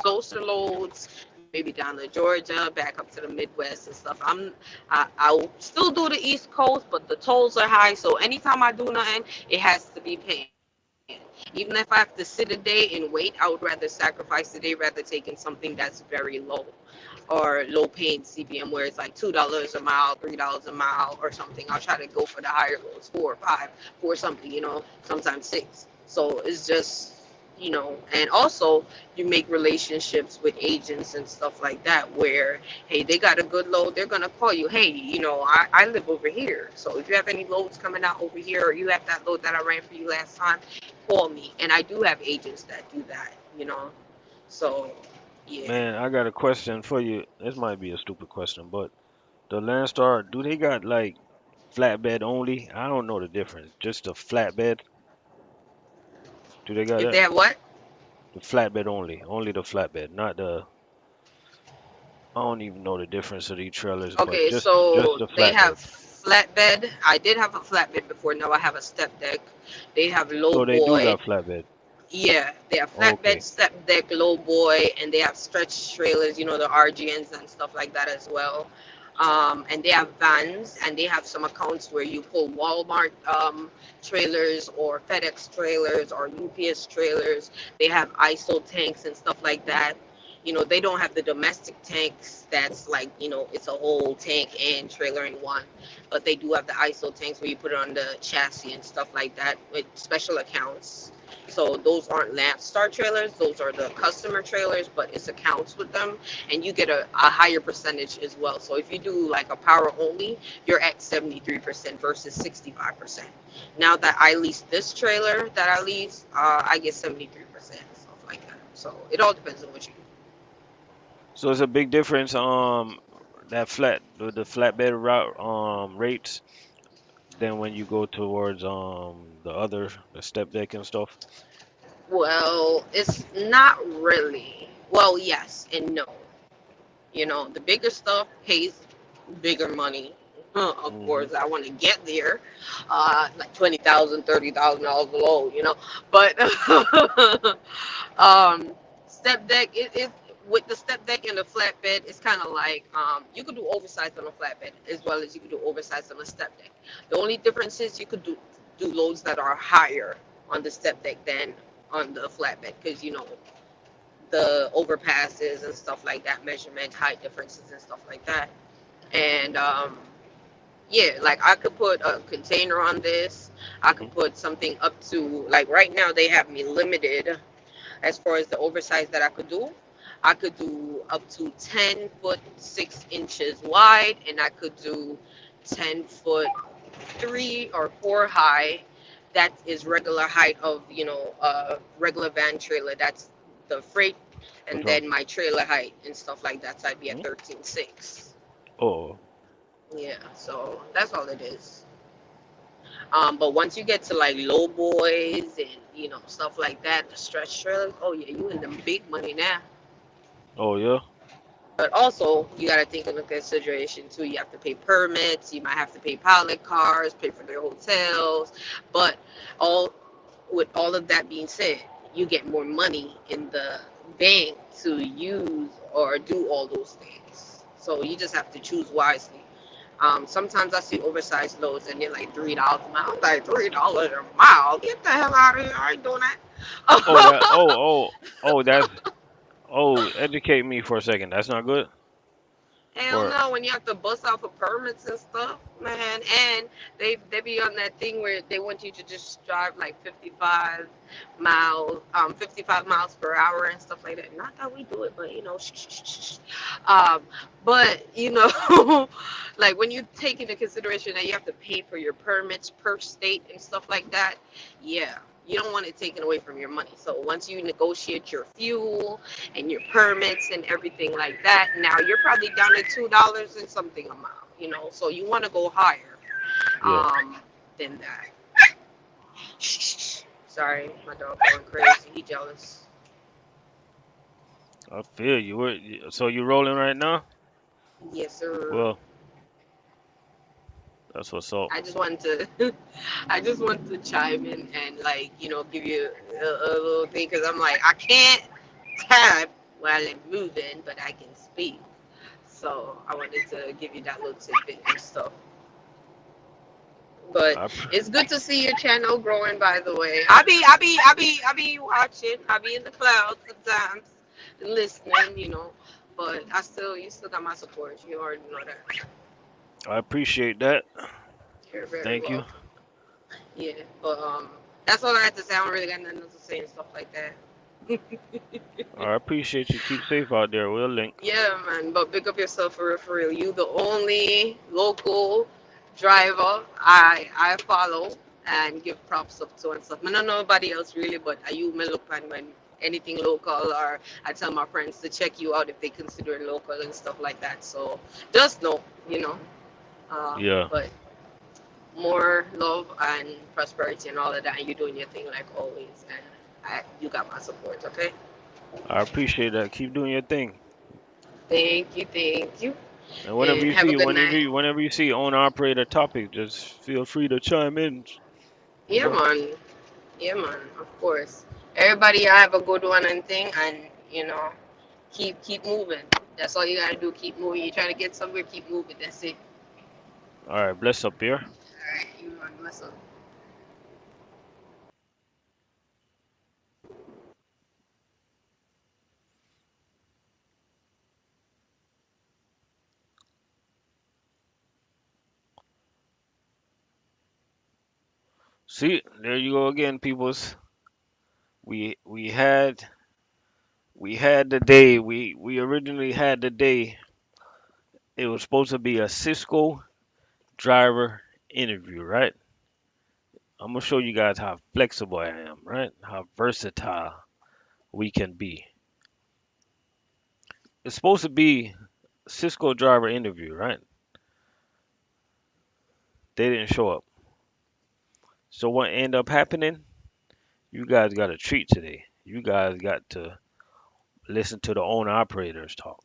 closer loads, maybe down to Georgia, back up to the Midwest and stuff. I'll still do the East Coast, but the tolls are high. So anytime I do nothing, it has to be paying. Even if I have to sit a day and wait, I would rather sacrifice the day rather taking something that's very low or low paying CBM where it's like $2 a mile, $3 a mile or something. I'll try to go for the higher loads, 4 or 5, for something, sometimes 6. So it's just, and also you make relationships with agents and stuff like that where, hey, they got a good load, they're gonna call you. Hey, I live over here, so if you have any loads coming out over here, or you have that load that I ran for you last time, call me. And I do have agents that do that. So yeah. Man, I got a question for you. This might be a stupid question, but the Landstar, do they got like flatbed only? I don't know the difference. Just the flatbed? Do they got If that? they have what? The flatbed only. Only the flatbed, not the I don't even know the difference of these trailers, but Okay, just so the they have flatbed. flatbed. I did have a flatbed before. Now I have a step deck. They have low So they do boy. got flatbed. Yeah, they have flatbed, Okay. step deck, low boy, and they have stretch trailers, the RGNs and stuff like that as well. And they have vans, and they have some accounts where you pull Walmart trailers or FedEx trailers or UPS trailers. They have ISO tanks and stuff like that. They don't have the domestic tanks that's like, it's a whole tank and trailer in one. But they do have the ISO tanks where you put it on the chassis and stuff like that with special accounts. So those aren't Landstar trailers; those are the customer trailers, but it's accounts with them, and you get a higher percentage as well. So if you do like a power only, you're at 73% versus 65%. Now that I lease this trailer that I lease, I get 73% stuff like that. So it all depends on what you do. So it's a big difference. That the flatbed route rates than when you go towards the step deck and stuff. Well, it's not really. Well, yes and no. The bigger stuff pays bigger money. Of Hmm. course, I want to get there, like 20,000, $30,000 below, But um, step deck, it with the step deck and the flatbed, it's kind of like you could do oversized on a flatbed as well as you could do oversized on a step deck. The only difference is you could do loads that are higher on the step deck than on the flatbed because the overpasses and stuff like that, measurement height differences and stuff like that. And yeah, like I could put a container on this. I Hmm. could put something up to like right now they have me limited as far as the oversize that I could do. I could do up to 10 foot 6 inches wide, and I could do 10 foot 3 or 4 high. That is regular height of regular van trailer. That's the freight, and Okay. then my trailer height and stuff like that. So I'd be at Mhm. 13.6. Oh, Yeah, so that's all it is. But once you get to like low boys and stuff like that, the stretch trailers, oh yeah, you in them big money now. oh yeah, But also, you got to take into consideration too. You have to pay permits. You might have to pay pilot cars, pay for their hotels. But all with all of that being said, you get more money in the bank to use or do all those things. So you just have to choose wisely. Sometimes I see oversized loads and they're like $3 a mile. I'm like $3 a mile? Get the hell out of here! I ain't doing oh that, that. that's, educate me for a second. That's not good. Hell Or no, when you have to bust out for permits and stuff, man. And they be on that thing where they want you to just drive like 55 miles per hour and stuff like that. Not that we do it, but shh, shh, shh, shh. But like when you take into consideration that you have to pay for your permits per state and stuff like that, yeah, you don't want it taken away from your money. So once you negotiate your fuel and your permits and everything like that. Now you're probably down to $2 and something a mile, So you want to go higher yeah, than that. Sorry, my dog going crazy. He jealous. I feel you. So you rolling right now? Yes, sir. Well, that's what's up. I just wanted to, I just wanted to chime in and like give you a little thing because I'm like I can't type while I'm moving, but I can speak. So I wanted to give you that little tidbit and stuff. But I pr- it's good to see your channel growing. By the way, I be watching. I be in the clouds sometimes, listening. But you still got my support. You already know that. I appreciate that. You're very Thank you. welcome. Yeah, but that's all I had to say. I don't really got nothing else to say and stuff like that. I appreciate you. Keep safe out there. We'll link. Yeah, man. But pick up yourself for real, for real. You the only local driver I follow and give props up to and stuff. I don't know nobody else really, but I you me look and when anything local or I tell my friends to check you out if they consider it local and stuff like that. So just know, you know. Yeah, But more love and prosperity and all of that, and you're doing your thing like always. And you got my support, okay? I appreciate that. Keep doing your thing. Thank you, And and have a good night. whenever you see owner operator topic, just feel free to chime in. You Yeah, know. man. Yeah, man. Of course. Everybody have a good one and thing, and you know, keep moving. That's all you gotta do. Keep moving. You're trying to get somewhere. Keep moving. That's it. All right, bless up here. All right, you run. Listen. See, there you go again, peoples. We we had we had the day. We originally had the day. It was supposed to be a Cisco driver interview, right? I'm gonna show you guys how flexible I am, right? How versatile we can be. It's supposed to be Cisco driver interview, right? They didn't show up. So what ended up happening? You guys got a treat today. You guys got to listen to the owner operators talk,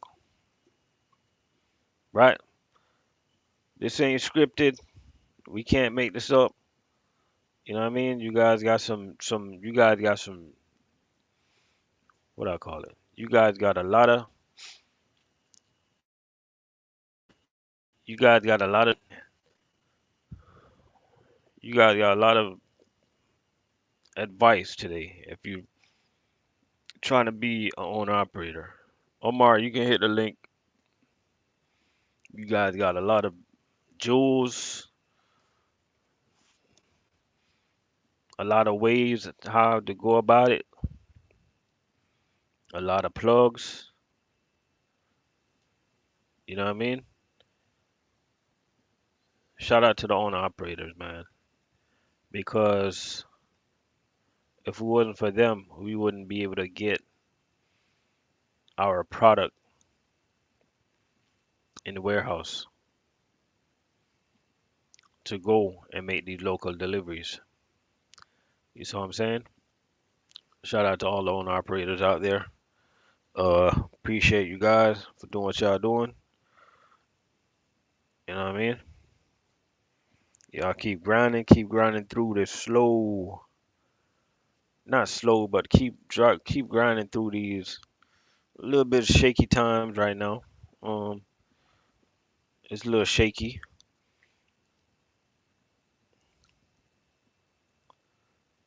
right? This ain't scripted. We can't make this up. You know what I mean? You guys got some you guys got some what I call it. You guys got a lot of you guys got a lot of you guys got a lot of advice today if you trying to be an owner operator. Omar, you can hit the link. You guys got a lot of jewels, a lot of ways how to go about it, a lot of plugs. You know what I mean? Shout out to the owner operators, man, because if it wasn't for them, we wouldn't be able to get our product in the warehouse to go and make these local deliveries. You see what I'm saying? Shout out to all the owner operators out there. Appreciate you guys for doing what y'all doing. You know what I mean? Y'all keep grinding through this slow, not slow, but keep grinding through these a little bit shaky times right now. Um, it's a little shaky.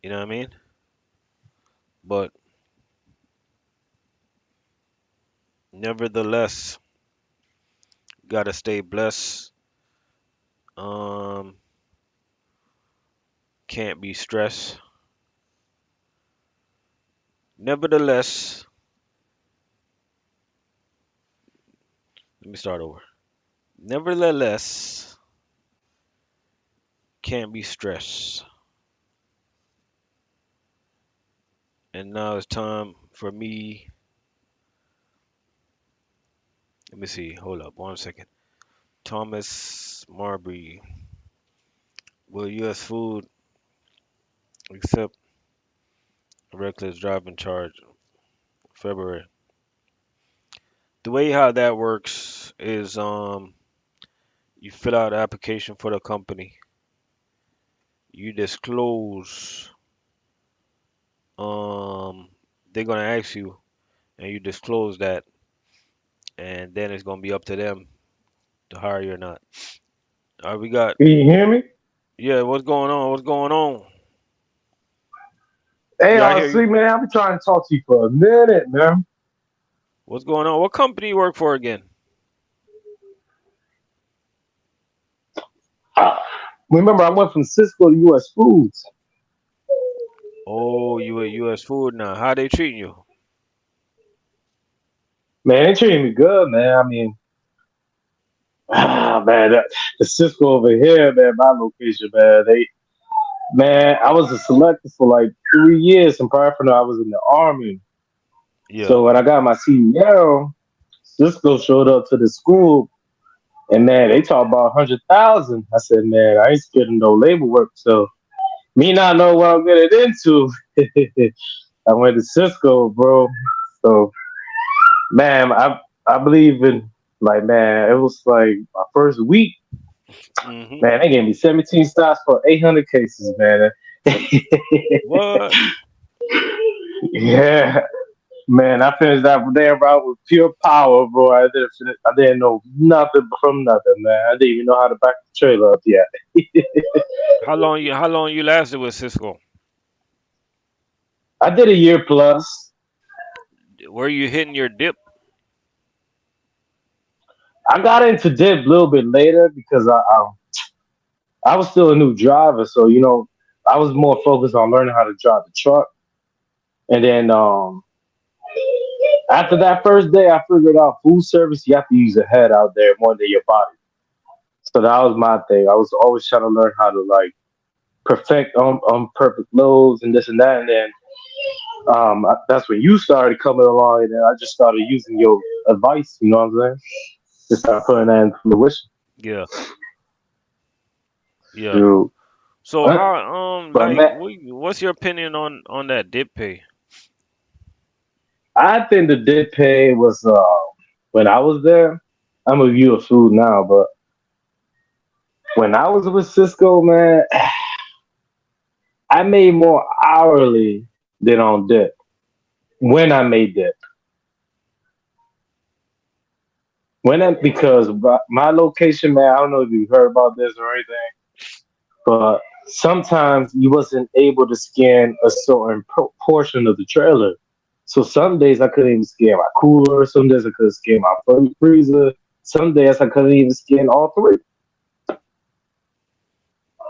You know what I mean? But nevertheless, gotta stay blessed. Um, can't be stressed. Nevertheless, let me start over. Nevertheless, can't be stressed. And now it's time for me. Let me see. Hold up 1 second. Thomas Marbury. Will U.S. Food accept reckless driving charge? February. The way how that works is you fill out an application for the company. You disclose um they're gonna ask you and you disclose that and then it's gonna be up to them to hire you or not. All right, we got Can you hear me? yeah. What's going on? What's going on? Hey, Yeah, I hear you. RC, man, I've been trying to talk to you for a minute, man. What's going on? What company you work for again? Ah, remember, I went from Cisco to US Foods. Oh, you at U.S. Food now. How they treating you? Man, they treating me good, man. I mean, man, the Cisco over here, man, my location, man, man, I was a selector for like 3 years. And prior from that, I was in the Army. Yeah. So when I got my CDL, Cisco showed up to the school, and man, they talked about 100,000. I said, man, I ain't scared of no labor work. So me not know what I'm getting into. I went to Cisco, bro. So man, I believe in like man, it was like my first week. Mhm. Man, they gave me 17 stocks for 800 cases, man. What? Yeah, man, I finished that damn route with pure power, bro. I didn't know nothing from nothing, man. I didn't even know how to back the trailer up yet. How long you lasted with Cisco? I did a year plus. Were you hitting your dip? I got into dip a little bit later because I was still a new driver, so I was more focused on learning how to drive the truck. And then after that first day, I figured out food service. You have to use your head out there more than your body. So that was my thing. I was always trying to learn how to like perfect on perfect loads and this and that. And then that's when you started coming along, and then I just started using your advice. You know what I'm saying? Just start putting that in fruition. Yeah, yeah. Shoot. So Uh, how But like man, what's your opinion on that dip pay? I think the did pay was when I was there. I'm a view of food now, but when I was with Cisco, man, I made more hourly than on dip. When I made dip, because my location, man, I don't know if you heard about this or anything, but sometimes you wasn't able to scan a certain portion of the trailer. So some days I couldn't even scan my cooler. Some days I couldn't scan my freezer. Some days I couldn't even scan all three.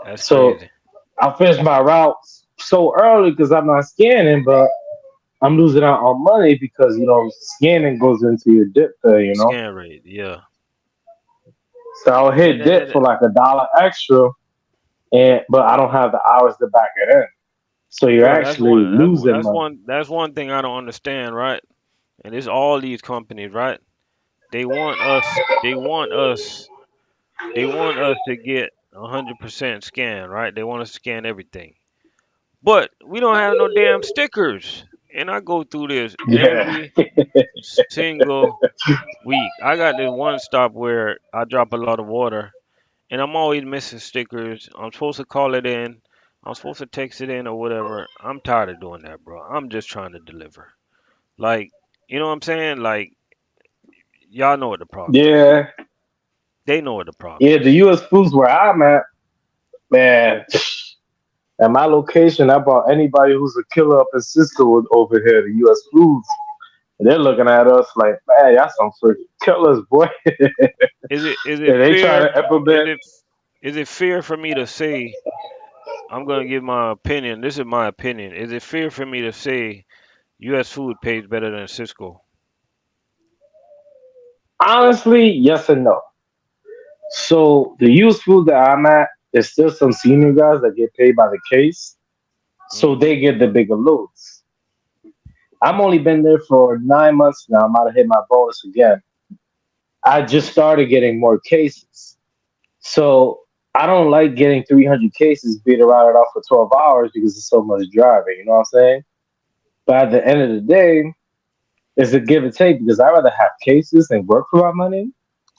That's So crazy. I finished my routes so early because I'm not scanning, but I'm losing out on money because scanning goes into your dip pay. Scan rate, yeah. So I'll And hit that, dip that, for like $1 extra, and but I don't have the hours to back it in. So you're bro, that's actually one that's losing that's money. one that's one thing I don't understand, right? And it's all these companies, right? They want us to get 100% scan, right? They want us to scan everything. But we don't have no damn stickers. And I go through this Yeah. every single week. I got this one stop where I drop a lot of water and I'm always missing stickers. I'm supposed to call it in. I'm supposed to text it in or whatever. I'm tired of doing that, bro. I'm just trying to deliver. Like, you know what I'm saying? Like, y'all know what the problem is. Yeah. They know what the problem Yeah. The is. U.S. foods where I'm at, man. At my location, I brought anybody who's a killer up in Cisco over here to U.S. foods. And they're looking at us like, man, y'all some freaking killers, boy. And Is it they try fair? to Is implement. it is it fair for me to say I'm gonna give my opinion? This is my opinion. Is it fair for me to say U.S. food pays better than Cisco? Honestly, yes and no. So the U.S. food that I'm at, there's still some senior guys that get paid by the case. So Hmm. they get the bigger loads. I'm only been there for 9 months now. I'm about to hit my bonus again. I just started getting more cases. So I don't like getting 300 cases beat around it off for 12 hours because it's so much driving. You know what I'm saying? But at the end of the day, it's a give and take because I'd rather have cases and work for my money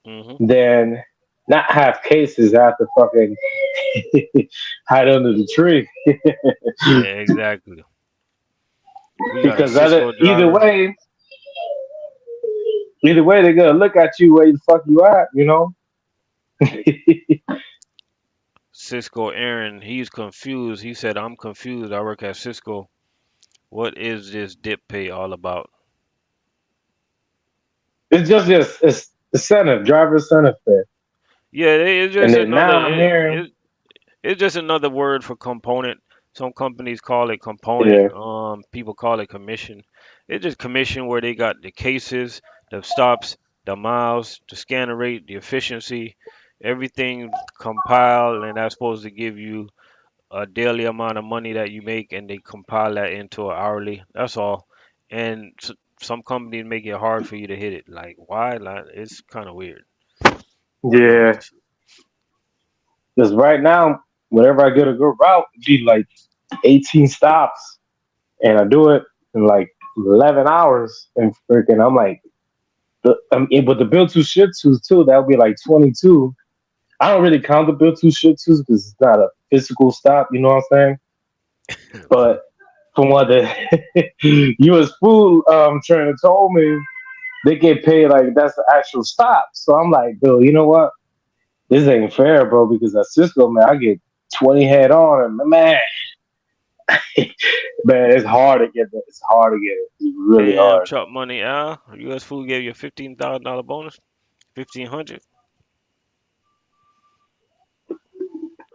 Hmm. than not have cases. I have to fucking hide under the tree. Yeah, exactly. We got a Because Cisco either driver. way, they're gonna look at you where the fuck you at. Cisco Aaron, he's confused. He said, I'm confused. I work at Cisco. What is this dip pay all about? It's just it's incentive, driver incentive pay. Yeah, it's And just then another now I'm hearing, it's just another word for component. Some companies call it component. yeah, People call it commission. It's just commission where they got the cases, the stops, the miles, the scanner rate, the efficiency, everything compiled, and that's supposed to give you a daily amount of money that you make, and they compile that into an hourly. That's all. And some companies make it hard for you to hit it. Like why? Like it's kind of weird. I'm not yeah. really sure. Because right now, whenever I get a good route, it be like 18 stops, and I do it in like 11 hours, and freaking, I'm like, but the build two shit twos too, that would be like 22. I don't really count the build two shit twos because it's not a physical stop, you know what I'm saying? But from what the U.S. food trainer told me, they get paid like that's the actual stop. So I'm like, Bill, you know what? This ain't fair, bro. Because at Cisco, man, I get 20 head on, and man, man, it's hard to get that. It's hard to get it. It's really Damn, hard. truck money, Al. U.S. Food gave you a $15,000 bonus. 1,500.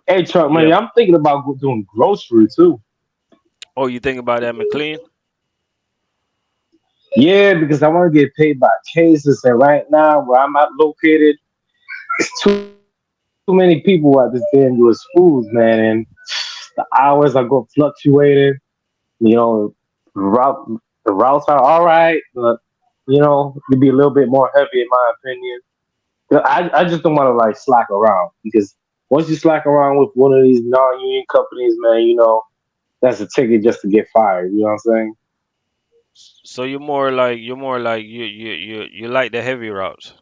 Hey, Chuck, man, Yep. I'm thinking about doing grocery too. Oh, you think about that, McLean? Yeah, because I want to get paid by cases, and right now where I'm at located, it's too many people at this damn U.S. Foods, man, and the hours are go fluctuating. You know, route the routes are all right, but it'd be a little bit more heavy in my opinion. I just don't want to like slack around because once you slack around with one of these non-union companies, man, that's a ticket just to get fired. You know what I'm saying? So you're more like you like the heavy routes.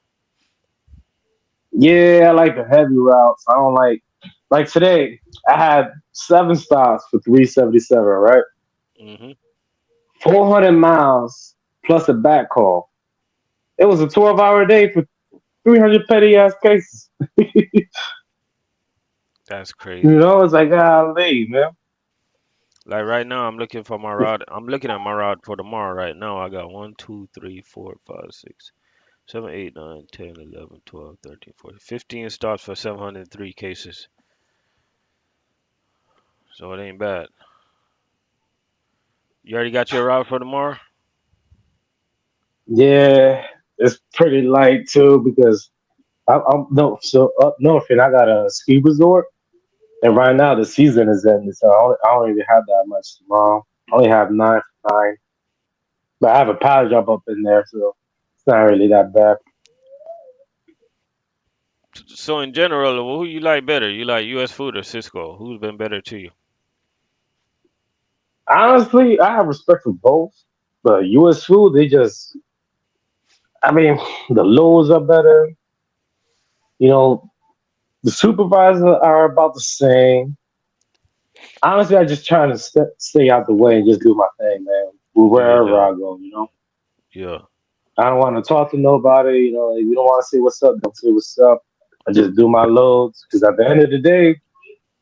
Yeah, I like the heavy routes. I don't like today. I had 7 stops for 377, right? Hmm. 400 miles plus a back call. It was a 12-hour day for 300 petty ass cases. That's crazy. It's like, golly, man. Like right now, I'm looking for my route. I'm looking at my route for tomorrow. Right now, I got 1, 2, 3, 4, 5, 6, 7, 8, 9, 10, 11, 12, 13, 14, 15 stops for 703 cases. So it ain't bad. You already got your route for tomorrow? Yeah, it's pretty light too because I'm no so up north and I got a ski resort and right Hmm. now the season is ending, so I don't even have that much tomorrow. I only have 9 for 9, but I have a power job up in there, so it's not really that bad. So in general, who you like better? You like U.S. Food or Cisco? Who's been better to you? Honestly, I have respect for both, but U.S. food I mean, the lows are better. You know, the supervisors are about the same. Honestly, I just trying to stay out the way and just do my thing, man. Do your Wherever I job. go. Yeah. I don't want to talk to nobody. If you don't want to say what's up, don't say what's up. I just do my loads because at the end of the day,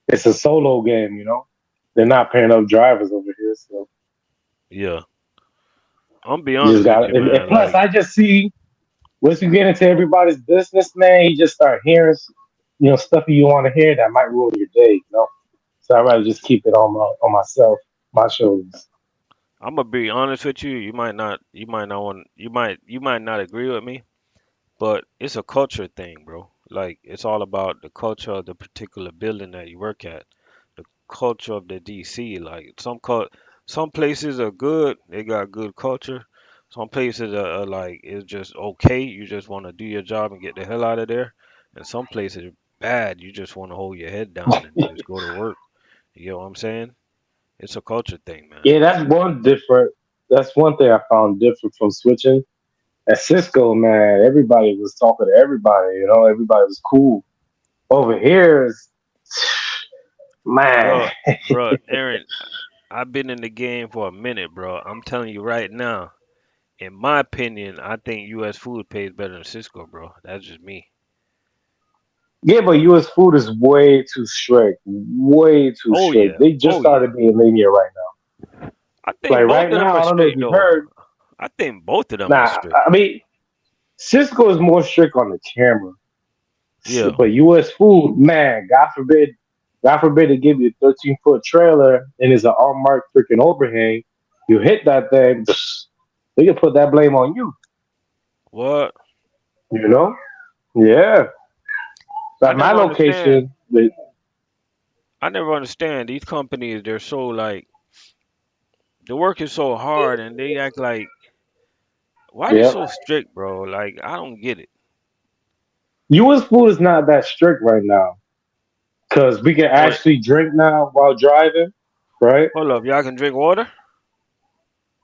it's a solo game. They're not paying up drivers over here, so Yeah. I'm be you just honest with got. you, And man. plus, Like, I just see once you get into everybody's business, man, you just start hearing, stuff you want to hear that might ruin your day. So I rather just keep it on myself, my shoulders. I'm gonna be honest with you. You might not want, you might not agree with me, but it's a culture thing, bro. Like, it's all about the culture of the particular building that you work at, the culture of the DC. Like, some places are good, they got good culture. Some places are like, it's just okay. You just want to do your job and get the hell out of there. And some places are bad. You just want to hold your head down and just go to work. You know what I'm saying? It's a culture thing, man. Yeah, that's one different. That's one thing I found different from switching. At Cisco, man, everybody was talking to everybody. Everybody was cool. Over here, man, Bro, Aaron, I've been in the game for a minute, bro. I'm telling you right now, in my opinion, I think U.S. Food pays better than Cisco, bro. That's just me. yeah, but U.S. food is way too strict. Way too Oh strict. yeah, They just oh yeah. started being lenient right now. I think Like both right of them now, are I don't know if strict you though. heard. I think both of them are Nah, strict. I mean, Cisco is more strict on the camera, Yeah. but U.S. food, man, God forbid they give you a 13-foot trailer and it's an unmarked freaking overhang. You hit that thing, they can put that blame on you. What? You know? Yeah. I At my never understand. location, the I never understand these companies. They're so like the work is so hard, and they act like why they yeah, so strict, bro? Like I don't get it. U.S. food is not that strict right now because we can Or actually drink now while driving, right? hold up, y'all can drink water.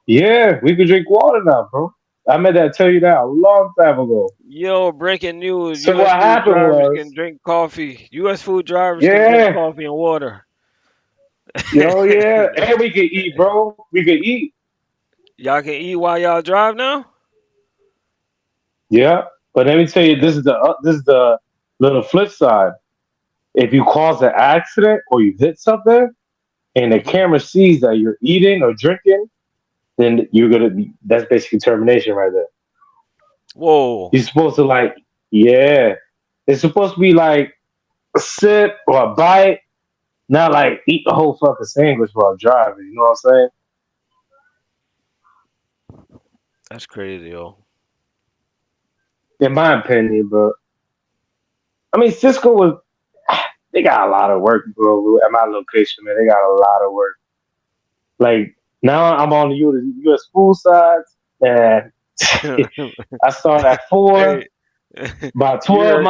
Yeah, we can drink water now, bro. I meant to tell you that a long time ago. Yo, breaking news. So U.S. what food happened drivers was, can drink coffee. U.S. food drivers can drink yeah, coffee and water. Yo, yeah, and we could eat, bro. We could eat. Y'all can eat while y'all drive now? Yeah, but let me tell you, That, this is the little flip side. If you cause an accident or you hit something, and the hmm camera sees that you're eating or drinking, then you're gonna be. That's basically termination right there. Whoa. You're supposed to like, yeah, it's supposed to be like a sip or a bite, not like eat the whole fucking sandwich while driving. You know what I'm That's crazy, yo. saying? In my opinion, but I mean, Cisco was. They got a lot of work, bro. At my location, man, they got a lot of work. Like now, I'm on the U.S. food side, and I start at four. Hey, By you 12, heard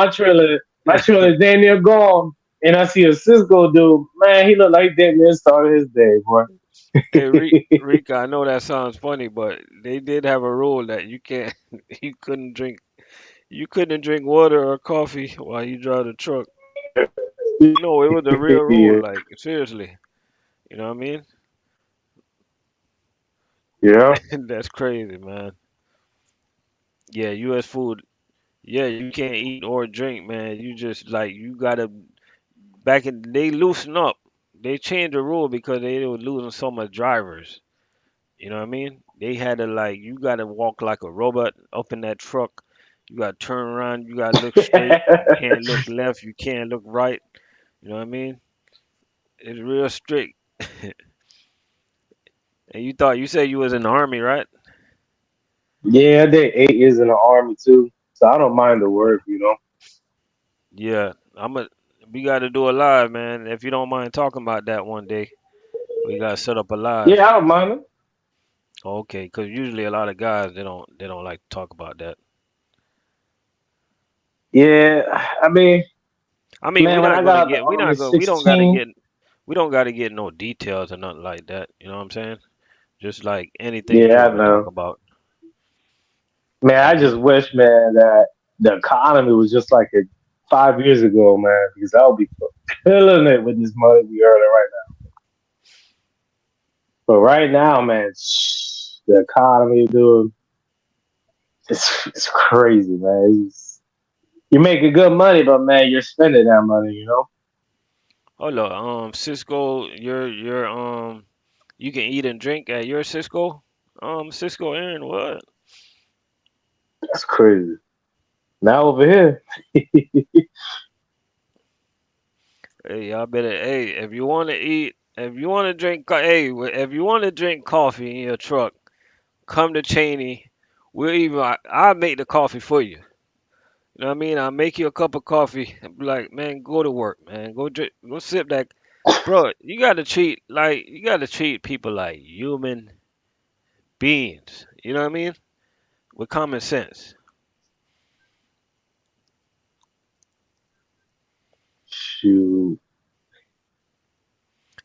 my trailer is damn near gone. And I see a Cisco dude, man, he look like he damn near started his day, boy. hey Rika, I know that sounds funny, but they did have a rule that you can't you couldn't drink water or coffee while you drive the truck. No, it was a real rule, like seriously. You know what I mean? Yeah. That's crazy, man. Yeah, US food. Yeah, you can't eat or drink, man. You just like you gotta back in they loosen up. They changed the rule because they were losing so much drivers. You know what I mean? They had to like you gotta walk like a robot up in that truck. You gotta turn around, you gotta look straight, you can't look left, you can't look right. You know what I mean? It's real strict. And you said you was in the army, right? Yeah, I did 8 years in the army too. So I don't mind the work, you know. Yeah. We gotta do a live, man. If you don't mind talking about that one day. We gotta set up a live. Yeah, I don't mind it. Okay, because usually a lot of guys they don't like to talk about that. Yeah, I mean, I mean, man, when I got out the army we 16, don't gotta get no details or nothing like that. You know what I'm saying? Just like anything you yeah, I want to talk know. about. Man, I hmm just wish, man, that the economy was just like it 5 years ago, man, because I would be killing it with this money we earning right now. But right now, man, the economy, dude, it's crazy, man. You're making good money, but man, you're spending that money, you know? Hold up, Cisco, you can eat and drink at your Cisco, Cisco, Aaron, what? That's crazy. Now over here, Hey, y'all better, hey, if you want to eat, if you want to drink, if you want to drink coffee in your truck, come to Cheney. I'll make the coffee for you. You know what I mean? I'll make you a cup of coffee and be like, man, go to work, man. Go drink, go sip that. Bro, you gotta treat people like human beings. You know what I mean? With common sense. shoot.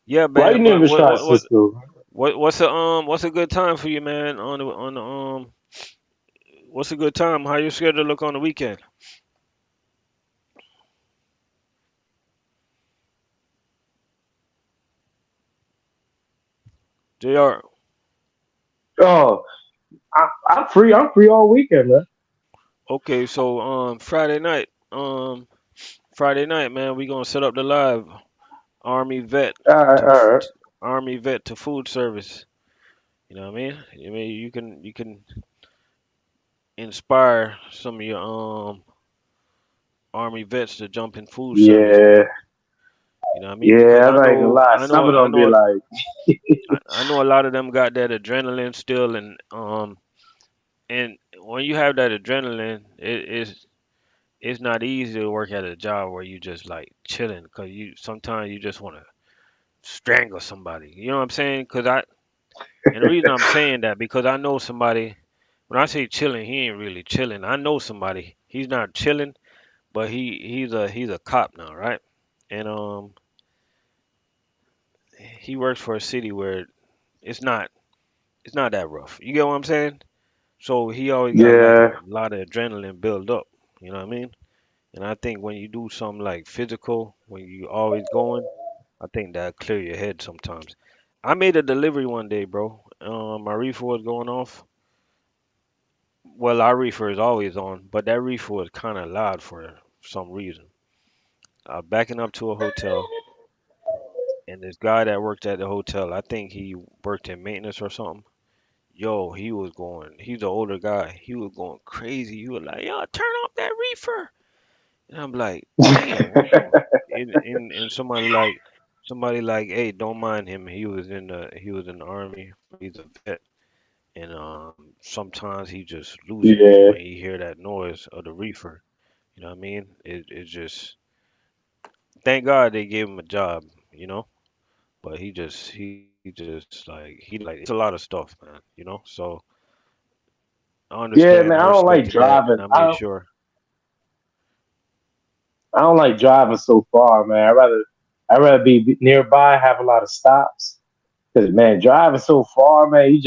Yeah, Why you man. But never try Cisco? what's a good time for you, man? On the what's a good time? How your schedule look on the weekend? Jr. Oh, I'm free. I'm free all weekend, man. Okay, so Friday night, man, we gonna set up the live Army vet All right, to all right. Army vet to food service. You know what I mean? I mean you can inspire some of your Army vets to jump in food service, Yeah, man. You know what I mean? Because yeah. I'm not gonna lie. Some of them be like, I know a lot of them got that adrenaline still, and when you have that adrenaline, it's not easy to work at a job where you just like chilling because you sometimes you just want to strangle somebody. You know what I'm saying? And the reason I'm saying that because I know somebody. When I say chilling, he ain't really chilling. I know somebody. He's not chilling, but he's a cop now, right? And he works for a city where it's not it's not that rough. You get what I'm saying? So he always got like a yeah, lot of adrenaline built up. You know what I mean? And I think when you do something like physical, when you always going, I think that clear your head sometimes. I made a delivery one day, bro. My reefer was going off. Well, our reefer is always on, but that reefer was kind of loud for some reason. Backing up to a hotel, and this guy that worked at the hotel, I think he worked in maintenance or something. Yo, he was going. He's an older guy. He was going crazy. He was like, "Yo, turn off that reefer." And I'm like, "Damn, what's wrong?" And somebody like, "Hey, don't mind him. He was in the army. He's a vet, and sometimes he just lose it Yeah, when he hear that noise of the reefer. You know what I mean? It just thank God they gave him a job. You know." But he just like he like it's a lot of stuff, man. You know, so I yeah, understand man. and I don't like respected that, and driving. I made sure. I don't like driving so far, man. I rather be nearby, have a lot of stops. Cause man, driving so far, man,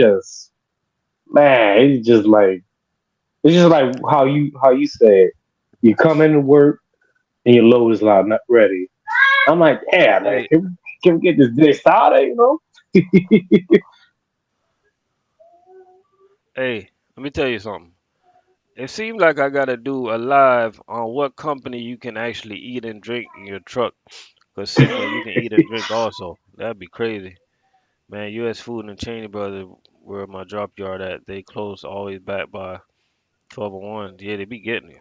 man, it's just like how you said. You come into work and your load is like not ready. I'm like, yeah, man, Hey, can we get this day started? You know? hey, let me tell you something. It seems like I gotta do a live on what company you can actually eat and drink in your truck. Cause Sysco, you can eat and drink also. That'd be crazy, man. U.S. Food and Cheney Brothers, where my drop yard at, they close always back by 12:01. Yeah, they be getting you.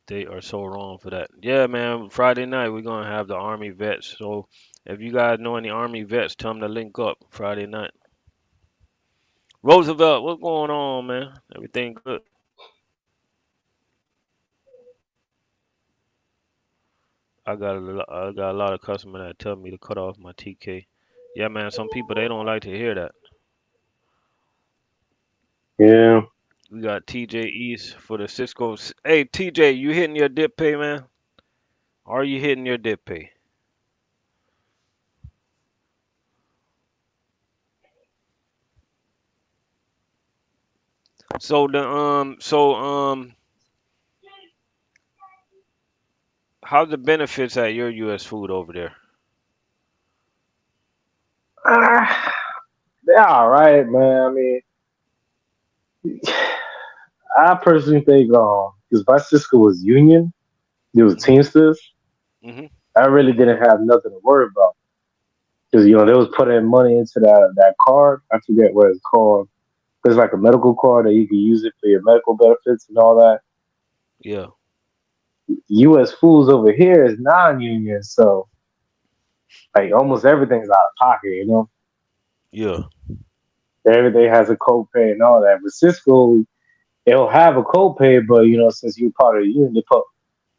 They are so wrong for that. Yeah, man. Friday night we're gonna have the Army vets. So if you guys know any Army vets, tell them to link up Friday night. Roosevelt, what's going on, man? Everything good? I got a lot of customers that tell me to cut off my TK. Yeah, man. Some people they don't like to hear that. Yeah. We got TJ East for the Cisco. Hey, TJ, you hitting your dip pay, man? Are you hitting your dip pay? So how's the benefits at your U.S. food over there? Ah, they're all right, man. I mean, I personally think because my sister was union, it was Mhm. Teamsters. Mhm. I really didn't have nothing to worry about because they was putting money into that card. I forget what it's called. It's like a medical card that you can use it for your medical benefits and all that. Yeah. U.S. Foods over here is non-union, so like almost everything's out of pocket. Yeah. Everything has a copay and all that. But Cisco, it'll have a copay, but since you're part of the union,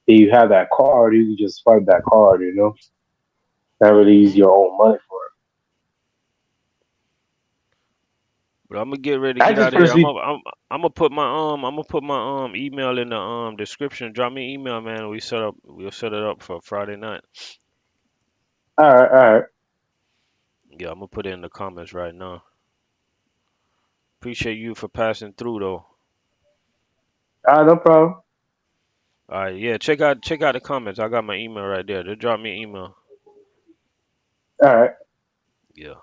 you have that card, you can just swipe that card. Not really use Mhm. your own money for But I'm gonna get ready to it. I get just out of here. personally, I'm gonna put my email in the description. Drop me an email, man. We'll set it up for Friday night. all right, Yeah, I'm gonna put it in the comments right now. Appreciate you for passing through though. no problem. All right, yeah, check out the comments. I got my email right there. Just drop me an email. All right, Yeah.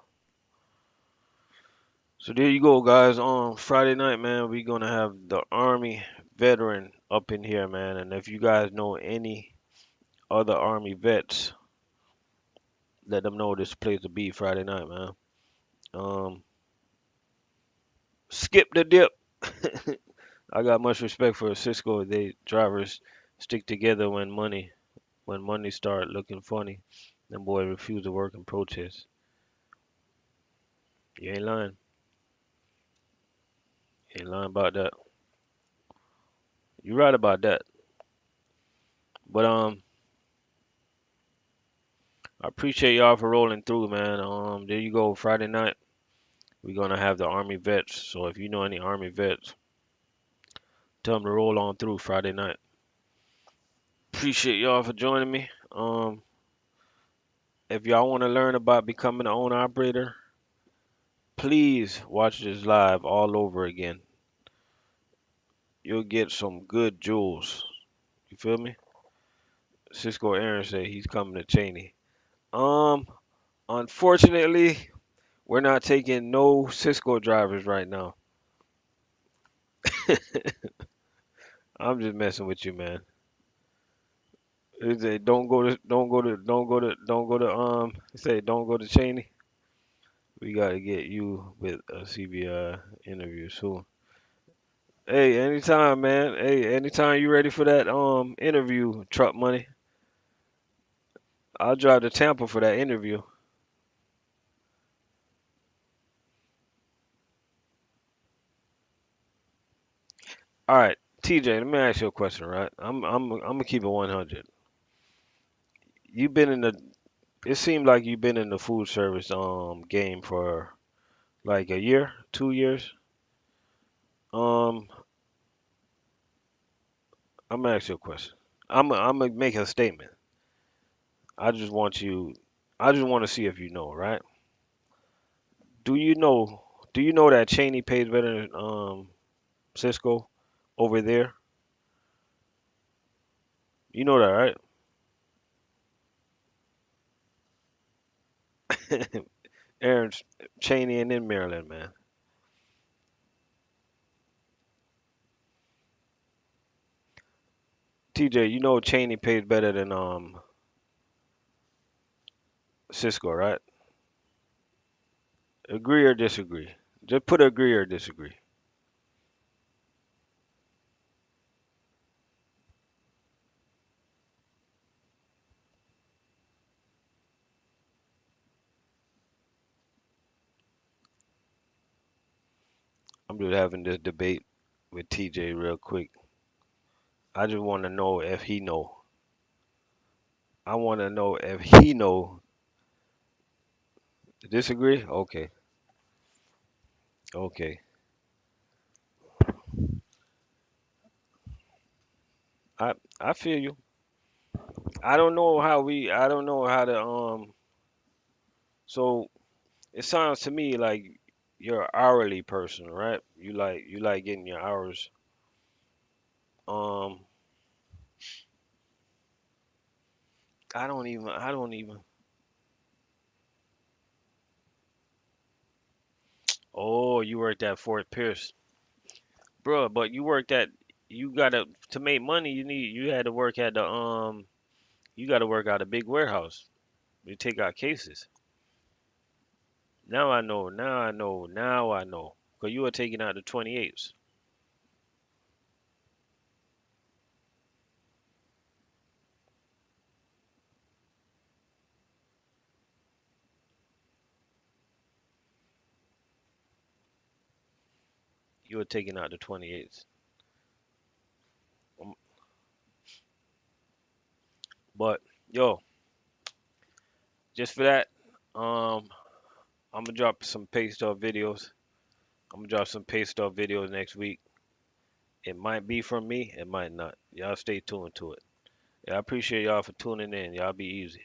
So there you go, guys. On Friday night, man, we're gonna have the Army veteran up in here, man. And if you guys know any other Army vets, let them know this place will be Friday night, man. Um, skip the dip. I got much respect for Cisco. They drivers stick together when money start looking funny. Them boy refuse to work and protest. You ain't lying. You ain't lying about that. You right about that. But I appreciate y'all for rolling through, man. There you go. Friday night, we're gonna have the Army vets. So if you know any Army vets, tell them to roll on through Friday night. Appreciate y'all for joining me. If y'all want to learn about becoming an owner operator, please watch this live all over again. You'll get some good jewels. You feel me? Cisco Aaron said he's coming to Cheney. Um, Unfortunately, we're not taking no Cisco drivers right now. I'm just messing with you, man. He said, he said, don't go to Cheney. We gotta get you with a CBI interview soon. Hey, anytime, man. Hey, anytime you ready for that interview, truck money. I'll drive to Tampa for that interview. All right, TJ, let me ask you a question, right? I'm gonna keep it 100. You've been in the it seemed like you've been in the food service game for like a year, 2 years. Um, I'm gonna ask you a question. I'm gonna make a statement. I just want you. I just want to see if you know, right? Do you know? Do you know that Cheney pays better than Cisco over there? You know that, right? Aaron's Cheney and in Maryland, man. TJ, you know Cheney pays better than Cisco, right? Agree or disagree? Just put agree or disagree. I'm just having this debate with TJ real quick. I just want to know if he know. I want to know if he know. Disagree? Okay. Okay. I I feel you. I don't know how we. I don't know how to. So it sounds to me like you're an hourly person, right? You like getting your hours. Um. I don't even. I don't even. Oh, you worked at Fort Pierce, bro. But you worked at. You gotta to make money. You had to work at the. You gotta work out a big warehouse. You take out cases. Now I know. Now I know. Now I know. Cause you were taking out the 28s. You were taking out the 28s. Um, But yo, just for that, um, I'm gonna drop some pay stuff videos. I'm gonna drop some pay stuff videos next week. It might be from me. It might not. Y'all stay tuned to it. Yeah, I appreciate y'all for tuning in. Y'all be easy.